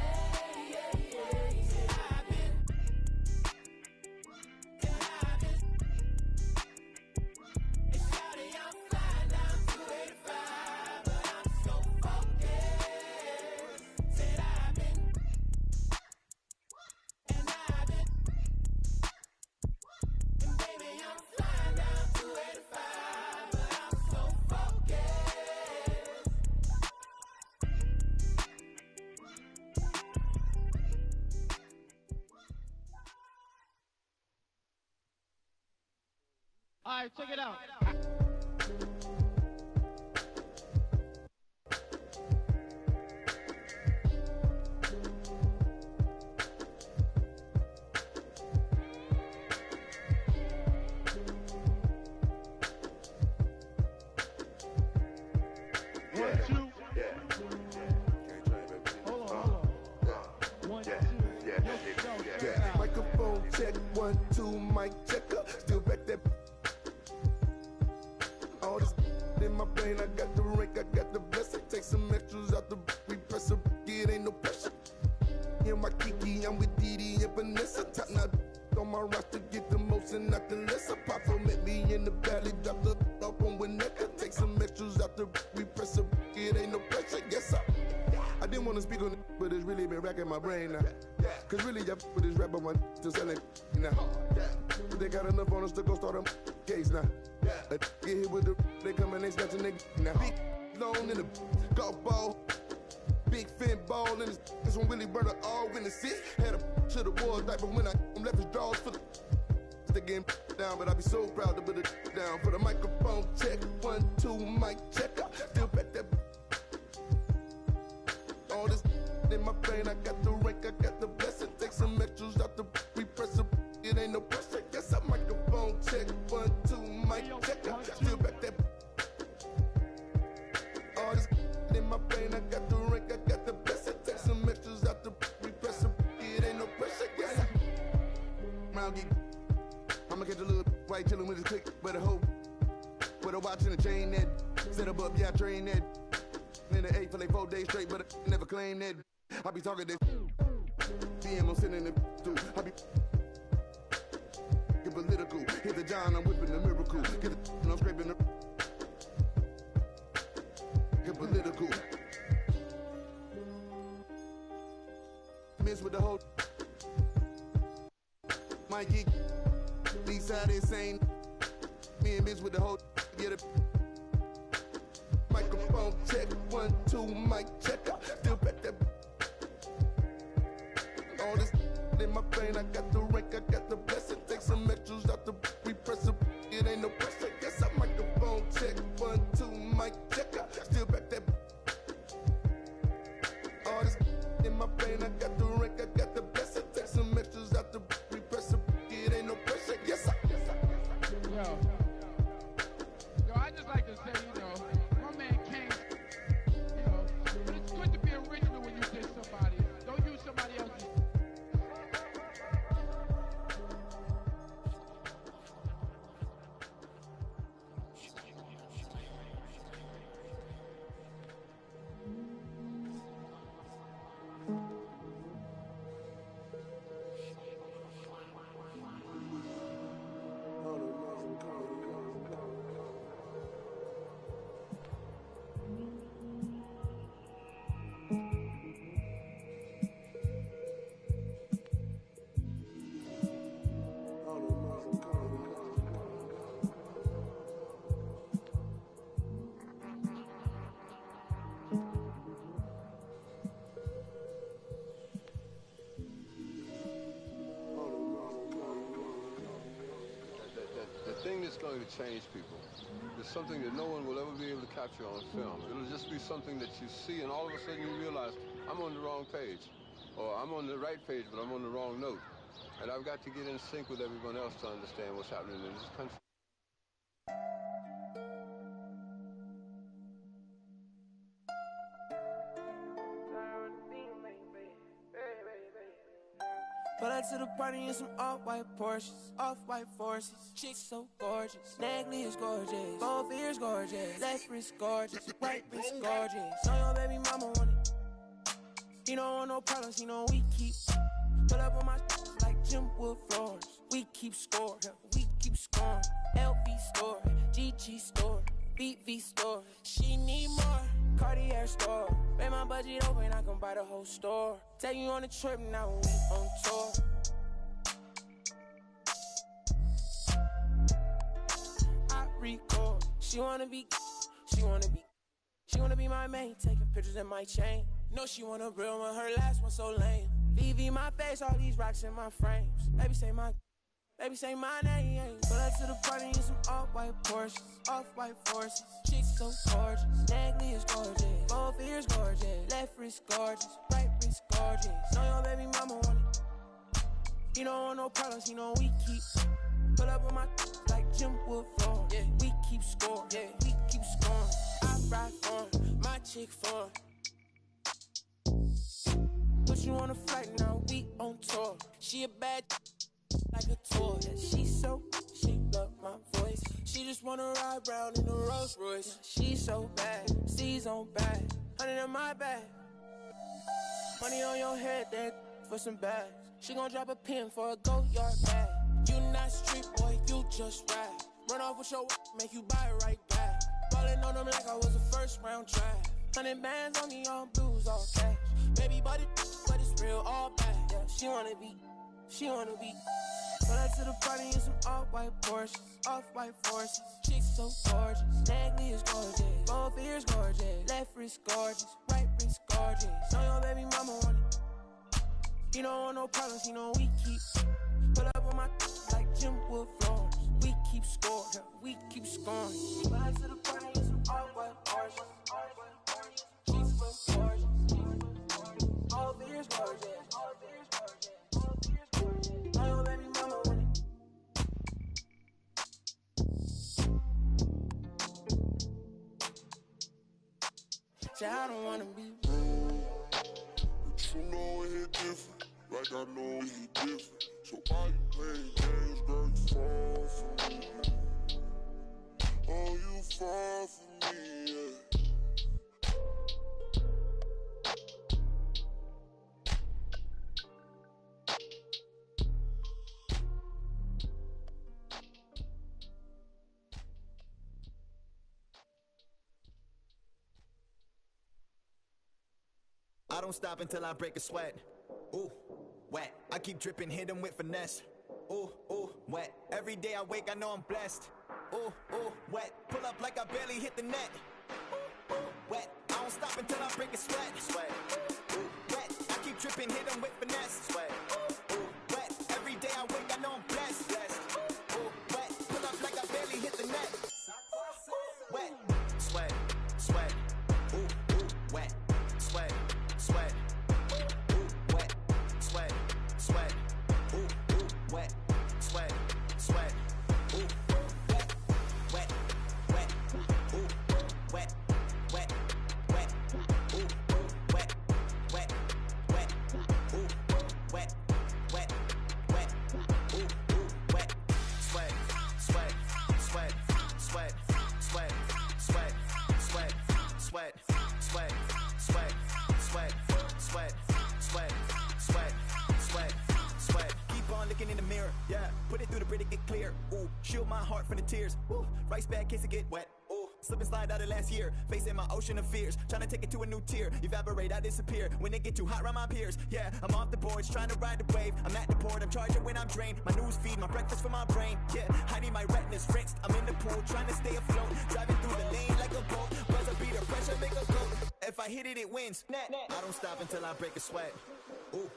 All right, check it out. Microphone check, 1, 2, mic checker. Still back that. All this in my brain, I got the rank, I got the blessing. Take some extras out the repress up, it ain't no pressure. In my Kiki, I'm with Didi and Vanessa. Top now on my roster, get the most and not the lesser. Papa met me in the valley, drop the up on Winnetka. Take some extras out the repress up, it ain't no pressure. Yes, I didn't want to speak on it, but it's really been racking my brain now. Cause really, I with this rapper one to selling now. They got enough on us to go start a case now. Get hit with the, they come and they snatching nigga now. Big loan in the golf ball, big fin ball in this one really burner all in the six. Had a to the wall diaper when I left his drawers for the. They getting down, but I be so proud to put it down. For the microphone check, 1, 2, mic checker. Still back that. All this in my brain, I got the rank, I got the blessing. Take some extras out the repress up, it ain't no pressure. Yes, I microphone check, 1, 2, mic checker. Still back that. All this in my brain, I got the rank, I got the blessing. Take some extras out the repress up, it ain't no pressure. Yes, I round geek, watching the chain that. Set up, yeah, I train that. In the 8 for like 4 days straight, but I never claim that. I be talking that. DM, I'm sending it through. I be get political. Hit the John, I'm whipping the miracle. Get the I'm scraping the get political. Miss with the whole Mikey. These side insane. Me and Miss with the whole get it. Microphone check, 1, 2, mic check. Still back that. All this in my vein, I got the rank, I got the blessing. Take some extras out the repress it. It ain't no pressure. Yes, I microphone check, 1, 2, mic check. Still back that. All this in my vein, I got the rank, I got the blessing. Take some extras out the repress it. It ain't no pressure. Yes, I. Yo, I just like to say, you know, my man came, you know, but it's good to be original when you diss somebody. Don't use somebody else's. The thing that's going to change people is something that no one will ever be able to capture on film. It'll just be something that you see, and all of a sudden you realize, I'm on the wrong page. Or I'm on the right page, but I'm on the wrong note. And I've got to get in sync with everyone else to understand what's happening in this country. Pull up to the party in some off-white Porsches, off-white forces. Chicks so gorgeous, Nagley is gorgeous, both ears gorgeous, left wrist gorgeous, right wrist gorgeous. Know your baby mama want it. He don't want no problems, he know we keep. Pull up on my like Jim Wood floors. We keep score, we keep scoring. LV store, GG store, BV store. She need more. Cartier store. Make my budget open, I can buy the whole store. Take you on a trip, now we on tour. I record. She wanna be my main. Taking pictures in my chain. No, she want a real one, her last one so lame. VV my face, all these rocks in my frames. Baby say my name. Pull up to the party in some off-white Porsches, off-white forces. Chicks so gorgeous, Nagley is gorgeous, both ears gorgeous, left wrist gorgeous, right wrist gorgeous. Know your baby mama want it. He don't want no problems, he know we keep. Pull up on my like Jim Wood floor. Yeah, we keep score. Yeah, we keep scoring. I ride for my chick for. Put you on a flight now, we on tour. She a bad like a toy. Yeah, she love my voice. She just wanna ride round in a Rolls Royce. Yeah, she so bad, C's on bad, 100 in my bag. Money on your head, that for some bags. She gon' drop a pin for a go-yard bag. You not street boy, you just ride. Run off with your make you buy it right back. Ballin' on them like I was a first round draft. 100 bands on me, on blues, all cash. Baby, but it's real, all bad. Yeah, she wanna be. Pull up to the party in some off-white Porsches, off-white forces. Chicks so gorgeous, Nagley is gorgeous, both ears gorgeous, left wrist gorgeous, right wrist gorgeous. Know your baby mama want it. He don't want no problems, he know we keep. Pull up on my like Jim Wood floors. We keep score, we keep scoring. Pull up to the party in some off-white Porsches, off-white forces. Chicks so gorgeous, both ears gorgeous, both ears gorgeous. I don't wanna be rude, but you know it hit different, like I know it hit different. So why you playing games, girl, you fall for me? Oh, you far from me, yeah. I don't stop until I break a sweat. Ooh, wet. I keep dripping, hit 'em with finesse. Ooh, ooh, wet. Every day I wake, I know I'm blessed. Ooh, ooh, wet. Pull up like I barely hit the net. Ooh, ooh, wet. I don't stop until I break a sweat. Sweat. Ooh, wet. I keep dripping, hit 'em with finesse. Sweat. Ooh, wet. Every day I wake, I know I'm blessed. Blessed. Ooh, wet. Pull up like I barely hit the net. Wet. Sweat. Sweat. Ooh, ooh, wet. Sweat. Sweat, ooh, wet, sweat, sweat, ooh, ooh, wet, sweat, sweat, ooh, wet, wet, wet, ooh, wet, wet, wet, ooh, wet, wet, wet, ooh, wet, wet, wet, ooh, wet, sweat, sweat, sweat, sweat, sweat, sweat, sweat, sweat, sweat, sweat. Sweat, sweat, sweat, sweat, sweat, sweat. Keep on looking in the mirror, yeah. Put it through the pretty, get clear. Ooh, shield my heart from the tears. Ooh, rice bag case it get wet. Ooh, slip and slide out of last year. Facing my ocean of fears, trying to take it to a new tier. Evaporate, I disappear when it get too hot around my peers. Yeah, I'm off the boards, trying to ride the wave. I'm at the port, I'm charging when I'm drained. My news feed, my breakfast for my brain. Yeah, I need my retinas rinsed. I'm in the pool, trying to stay afloat. Driving through the lane like a boat. Buzzer beat the pressure, make a goat. If I hit it, it wins. I don't stop until I break a sweat. Ooh,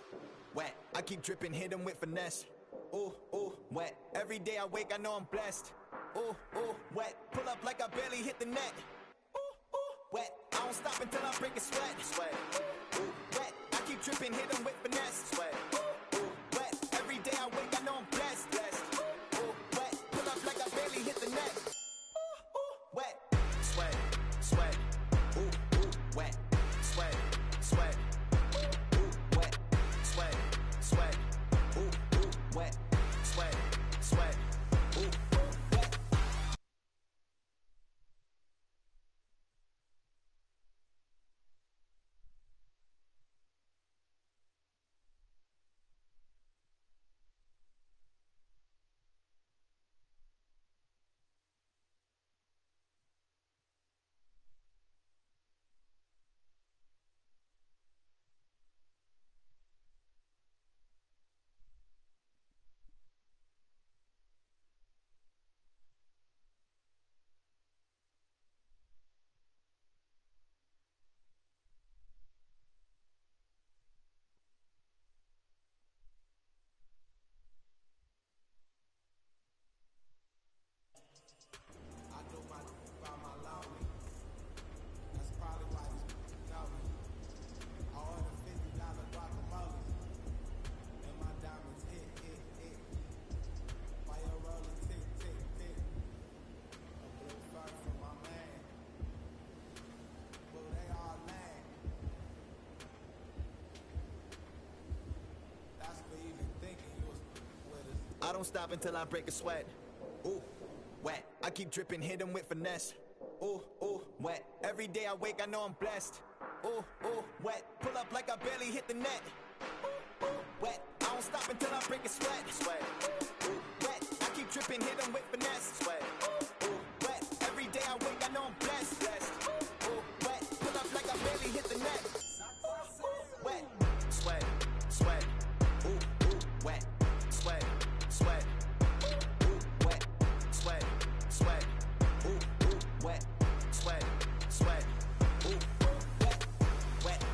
wet. I keep dripping, hit 'em with finesse. Ooh, ooh, wet. Every day I wake, I know I'm blessed. Ooh, ooh, wet. Pull up like I barely hit the net. Ooh, ooh, wet. I don't stop until I break a sweat. Sweat. Ooh, wet. I keep dripping, hit 'em with finesse. Sweat. Ooh, wet. Every day I wake, I know I'm blessed. Blessed. Ooh, wet. Pull up like I barely hit the net. Ooh, ooh, wet. Sweat. Sweat. Ooh, ooh, wet. Sweat. Sweat. Ooh, wet. Sweat. Sweat. Ooh, ooh, wet. Sweat. Sweat. Ooh, wet. I don't stop until I break a sweat. Ooh, wet. I keep dripping, hit 'em with finesse. Ooh, ooh, wet. Every day I wake, I know I'm blessed. Ooh, ooh, wet. Pull up like I barely hit the net. Ooh, ooh, wet. I don't stop until I break a sweat. Sweat. Ooh, wet. I keep dripping, hit 'em with finesse. Sweat. Ooh, wet. Every day I wake, I know I'm blessed. Blessed. Ooh, wet. Pull up like I barely hit the net. Ooh, wet. Sweat. Sweat. Ooh, ooh, wet. Sweat. Sweat. Ooh, wet. Sweat. Sweat. Ooh, ooh, wet. Sweat. Sweat. Ooh, wet. Wet.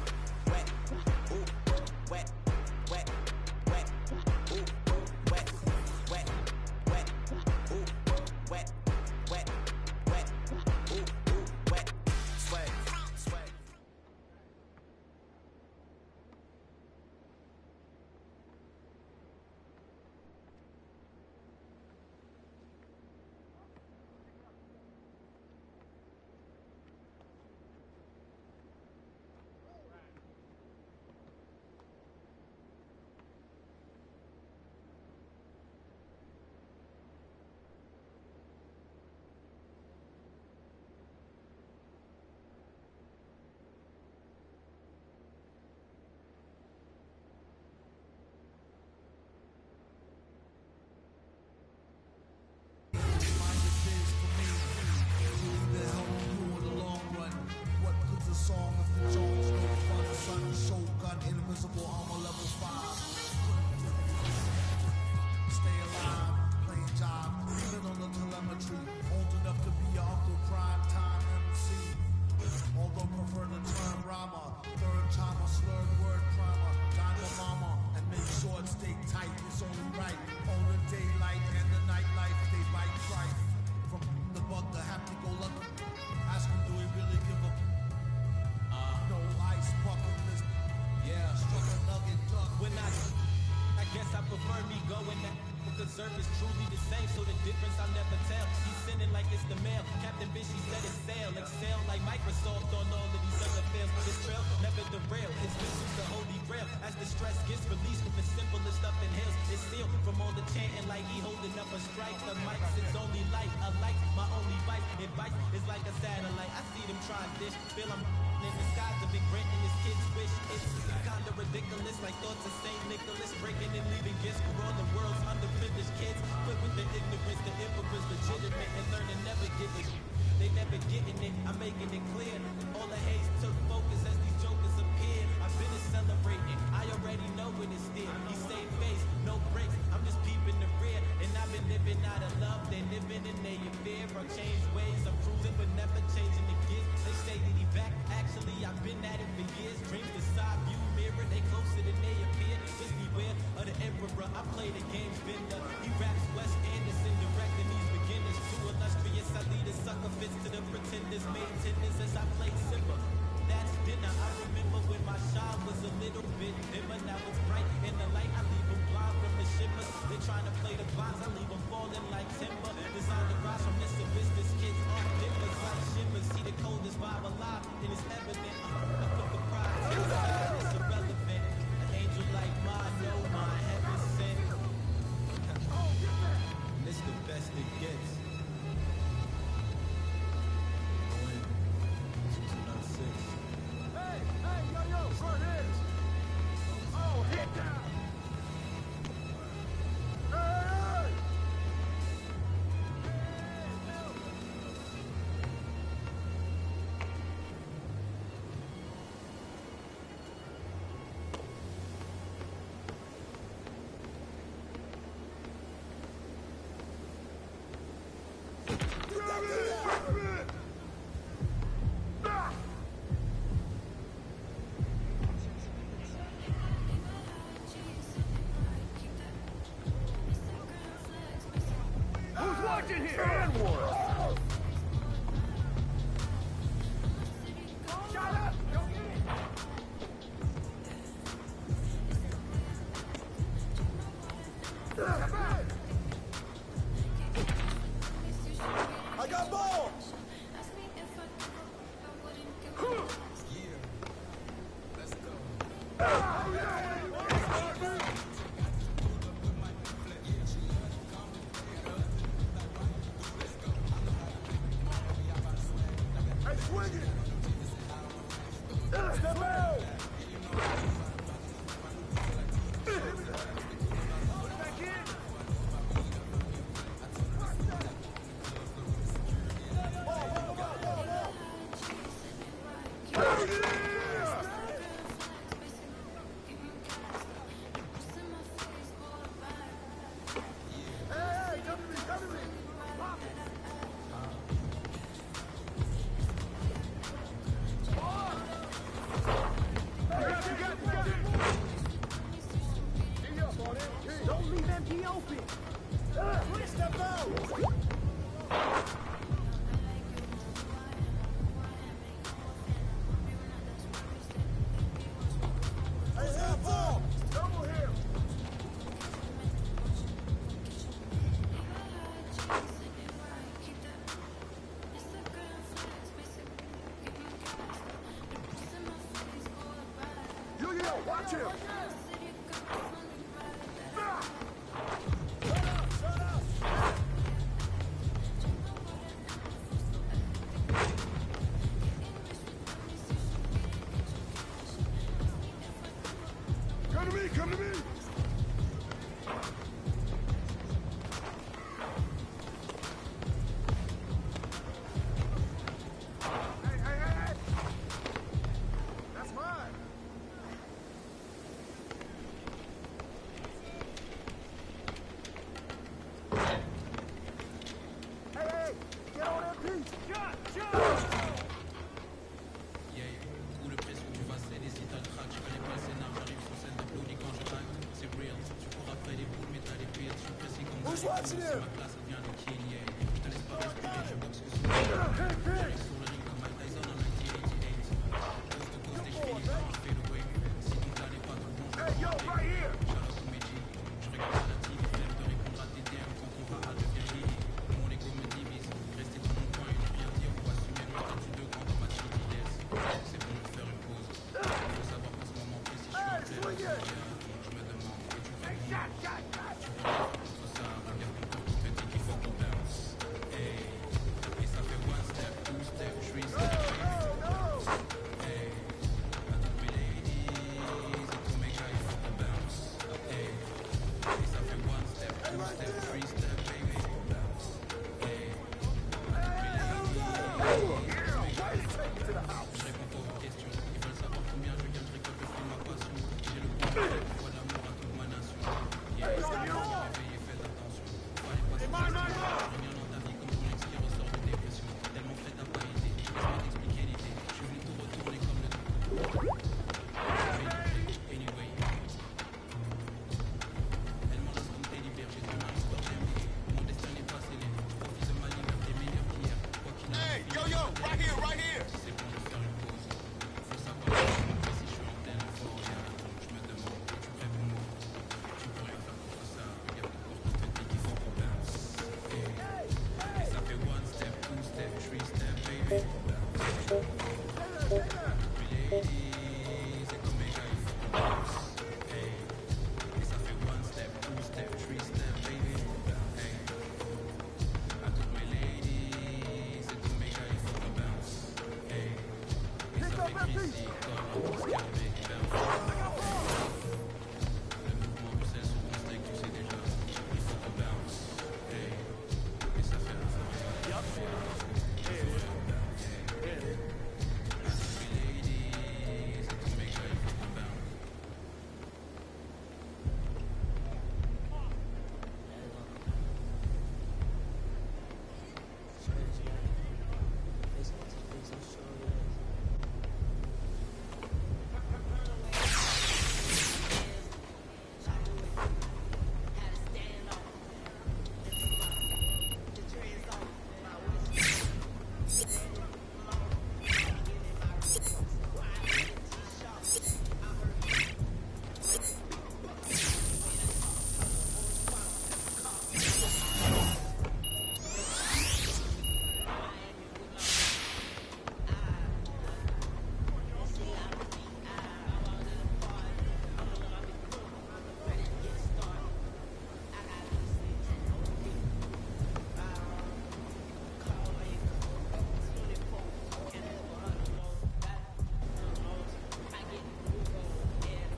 Wet. Ooh, wet. Wet. Wet. Ooh, wet. Wet. Wet. Ooh, wet. deserve is truly the same, so the difference I'll never tell. He's sending like it's the mail. Captain Bitch, he said it's sail. Excel like Microsoft on all of these other fails. His trail never derail. His mission's the holy grail. As the stress gets released from the simplest stuff inhales, it's sealed from all the chanting like he holding up a strike. The mic's its only light. A light, my only vice. Advice is like a satellite. I see them try dish. Feel I'm in the skies of big granting his kids wish. It's kinda ridiculous, like thoughts of St. Nicholas breaking and leaving gifts for all the world's underprivileged kids. But with the ignorance, the emperor's legitimate and learning never give it. They never getting it, I'm making it clear. All the haze took focus as these jokers appear. I've been celebrating, I already know what it's still. He stayed face, no breaks, I'm just peeping the rear. And I've been living out of love, they living in their fear. I changed ways, I'm cruising but never changing the gears. They say that he back, actually I've been at it for years. Dreams the side view mirror, they closer than they appear. Just beware of the emperor, I play the game's vendor. He raps Wes Anderson, directing these beginners. Too illustrious, I lead a sucker fits to the pretenders. Made tenders as I played Simba. That's dinner, I remember when my shine was a little bit dimmer. Now it's bright in the light, I leave them blind from the shimmers. They're trying to play the blinds, I leave them falling like timber. Design the rise from Mr. Business, kids on dippers like shimmers. See the coldest vibe alive, and it's evident. I put the prize, it's irrelevant. An angel like mine, no mine, heaven sent. And it's the best it gets. Who's watching here? Fan war! Shut up! Don't get it! I got balls! Don't leave MT open! Step out! Double here! Yo, watch him! Come to me, come to me! Hey! That's mine! Hey! Get on that piece! Shot! Où le pression tu vas c'est des cités de crack. Je connais pas le scénar, j'arrive sur scène d'applaudis quand je traque. C'est real, tu cours après les boules mais t'as les pieds. Je suis précis comme Who's watching c'est him? ma classe, ça devient le king, yeah. Je te laisse pas respirer, je boxe que c'est j'arrive sur le ring comme Mike Tyson en 1988. Coast to coast et je finis sur un fadeaway. Si tout là n'est pas tout bon, je Hey, yo, right here! shout out to mes G. Je récupère la team, flemme de répondre à tes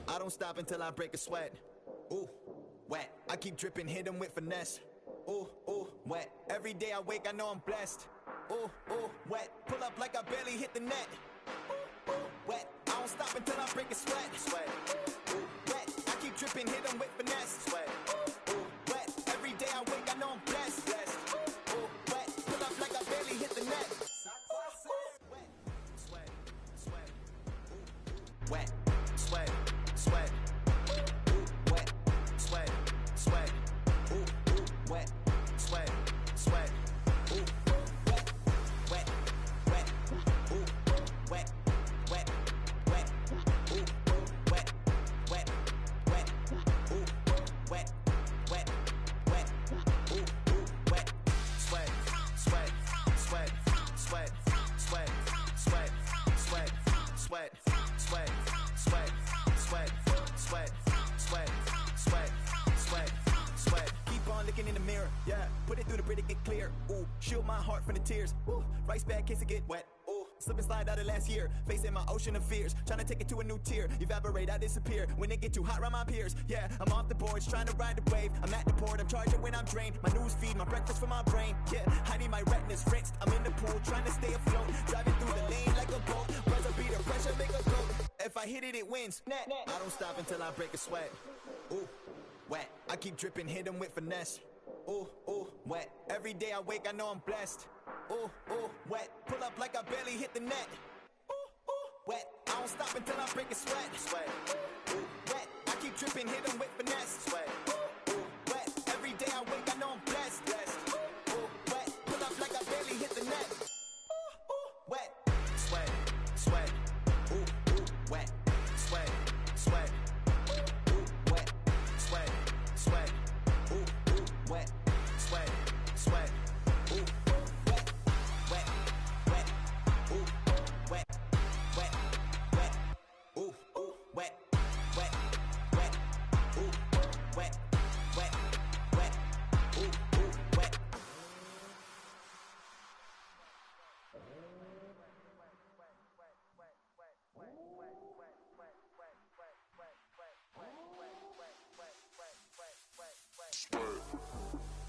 I don't stop until I break a sweat. Ooh, wet. I keep dripping, hit 'em with finesse. Ooh, ooh, wet. Every day I wake, I know I'm blessed. Ooh, ooh, wet. Pull up like I barely hit the net. Ooh, ooh, wet. I don't stop until I break a sweat. Sweat. Ooh, wet. I keep dripping, hit 'em with finesse. Sweat. Ooh, wet. Every day I wake, I know I'm blessed. Blessed. Ooh, wet. Pull up like I barely hit the net. Wet. Sweat. Sweat. Ooh, wet. Sweat. Sweat. Ooh, wet. Sweat. Sweat. Ooh, wet. Sweat. Sweat. Ooh, wet. Wet. Wet. Ooh, wet. Wet. Wet. Ooh, wet. Wet. Wet. Ooh, wet. Wet. Wet. Ooh, wet. Sweat. Sweat. Sweat. Sweat. Sweat. Sweat. Sweat. Sweat. Sweat. Sweat. Sweat, sweat, sweat, sweat, sweat, sweat. Keep on looking in the mirror, yeah. Put it through the Brita, get clear. Ooh, shield my heart from the tears. Ooh, rice bag case it get wet. Ooh, slip and slide out of last year. Facing my ocean of fears, trying to take it to a new tier. Evaporate, I disappear when it get too hot around my peers. Yeah, I'm off the boards, trying to ride the wave. I'm at the port, I'm charging when I'm drained. My news feed, my breakfast for my brain. Yeah, hiding my retinas rinsed. I'm in the pool, trying to stay afloat. Driving through the lane like a boat. Buzzer beater, pressure make a go. If I hit it, it wins. I don't stop until I break a sweat. Ooh, wet. I keep dripping, hit 'em with finesse. Ooh, ooh, wet. Every day I wake, I know I'm blessed. Ooh, ooh, wet. Pull up like I barely hit the net. Ooh, ooh, wet. I don't stop until I break a sweat. Sweat. Ooh, wet. I keep dripping, hit 'em with finesse. Sweat. Ooh, wet. Every day I wake, I know I'm blessed. Blessed. Ooh, wet. Pull up like I barely hit the net. Ooh, ooh, wet. Sweat. Sweat. Ooh, ooh, wet. Sweat. Sweat. Ooh, wet. Sweat. Sweat. Ooh, ooh, wet. Sweat. Sweat. Ooh, wet. Wet. Wet. Ooh, wet. Wet. Wet. Ooh, ooh, wet. Wet. Wet. Ooh, wet. Wet. Wet. Ooh, ooh, wet.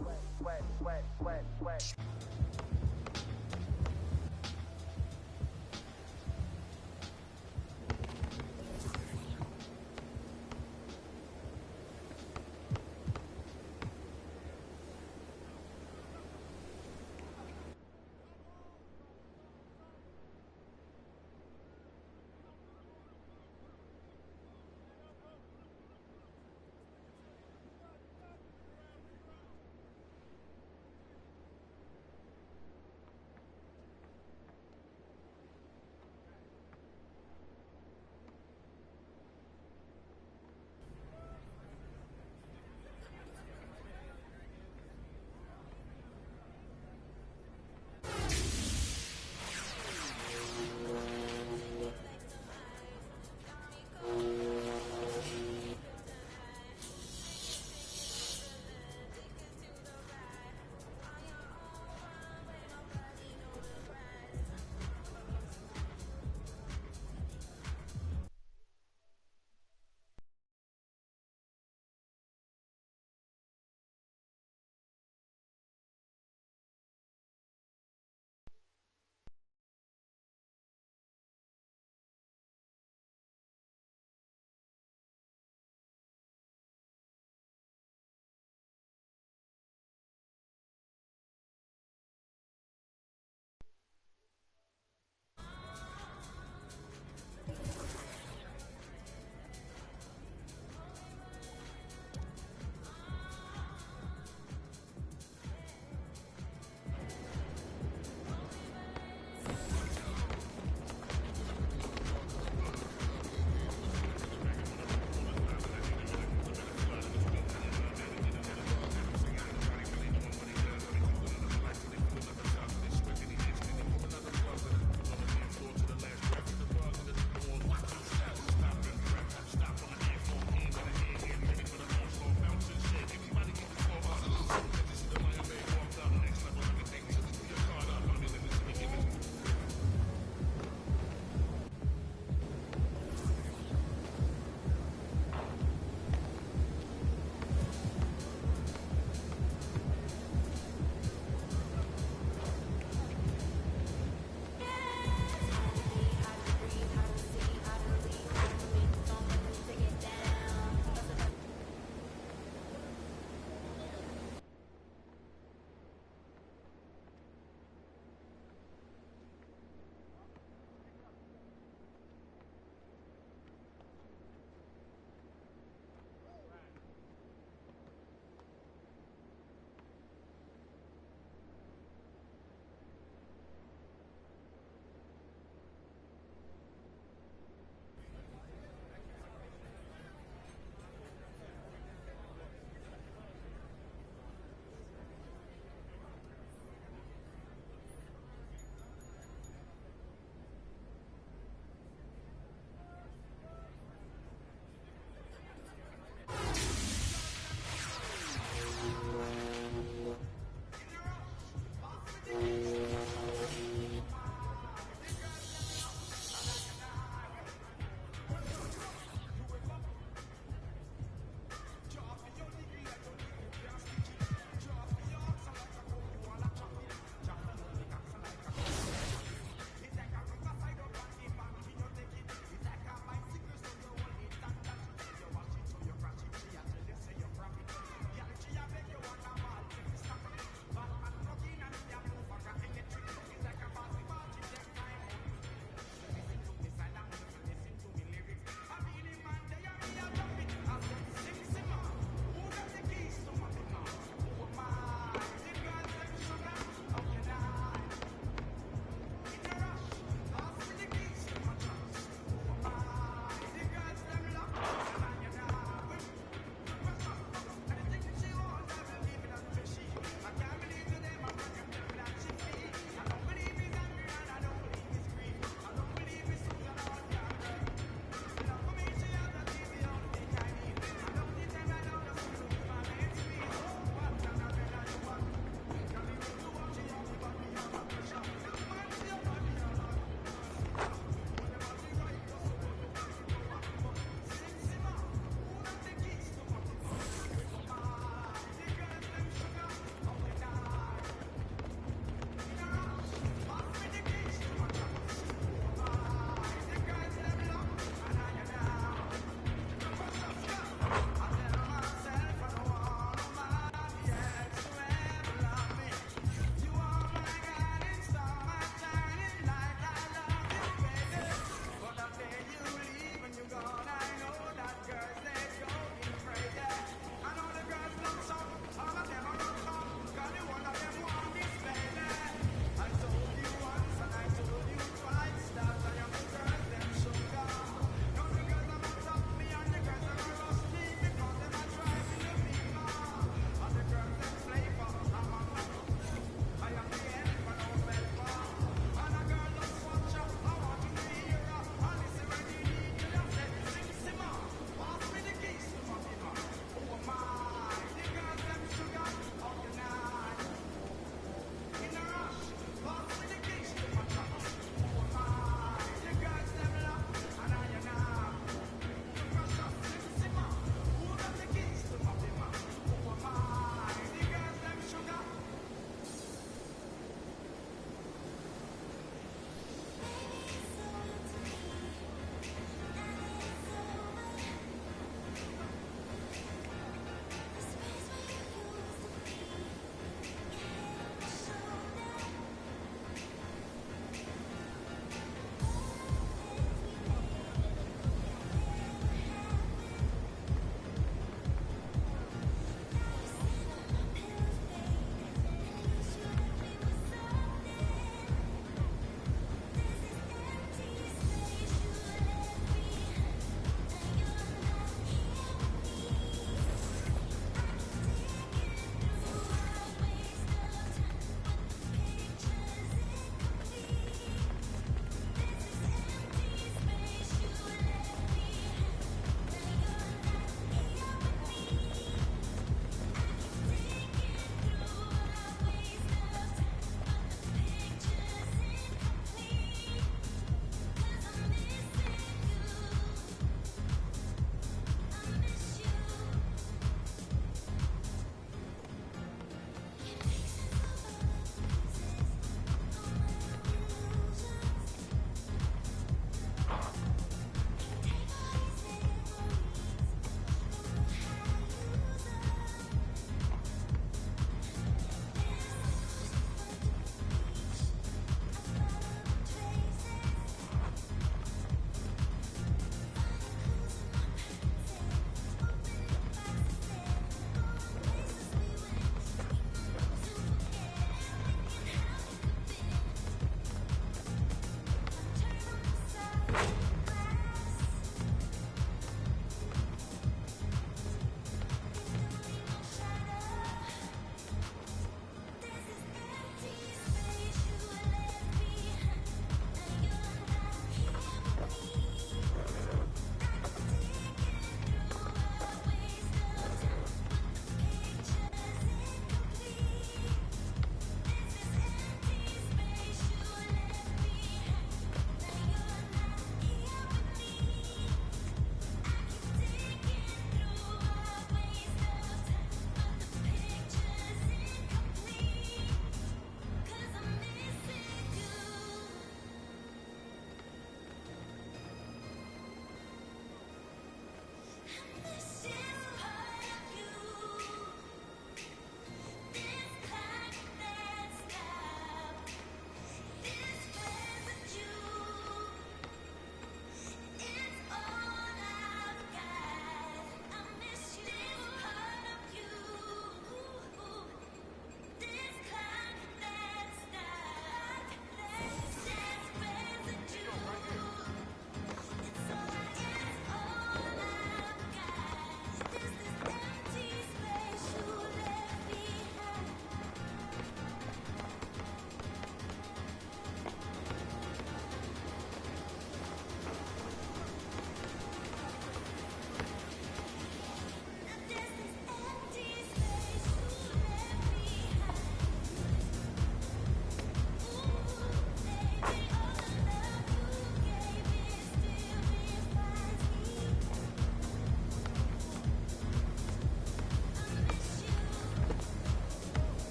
Wet, wet, wet, wet.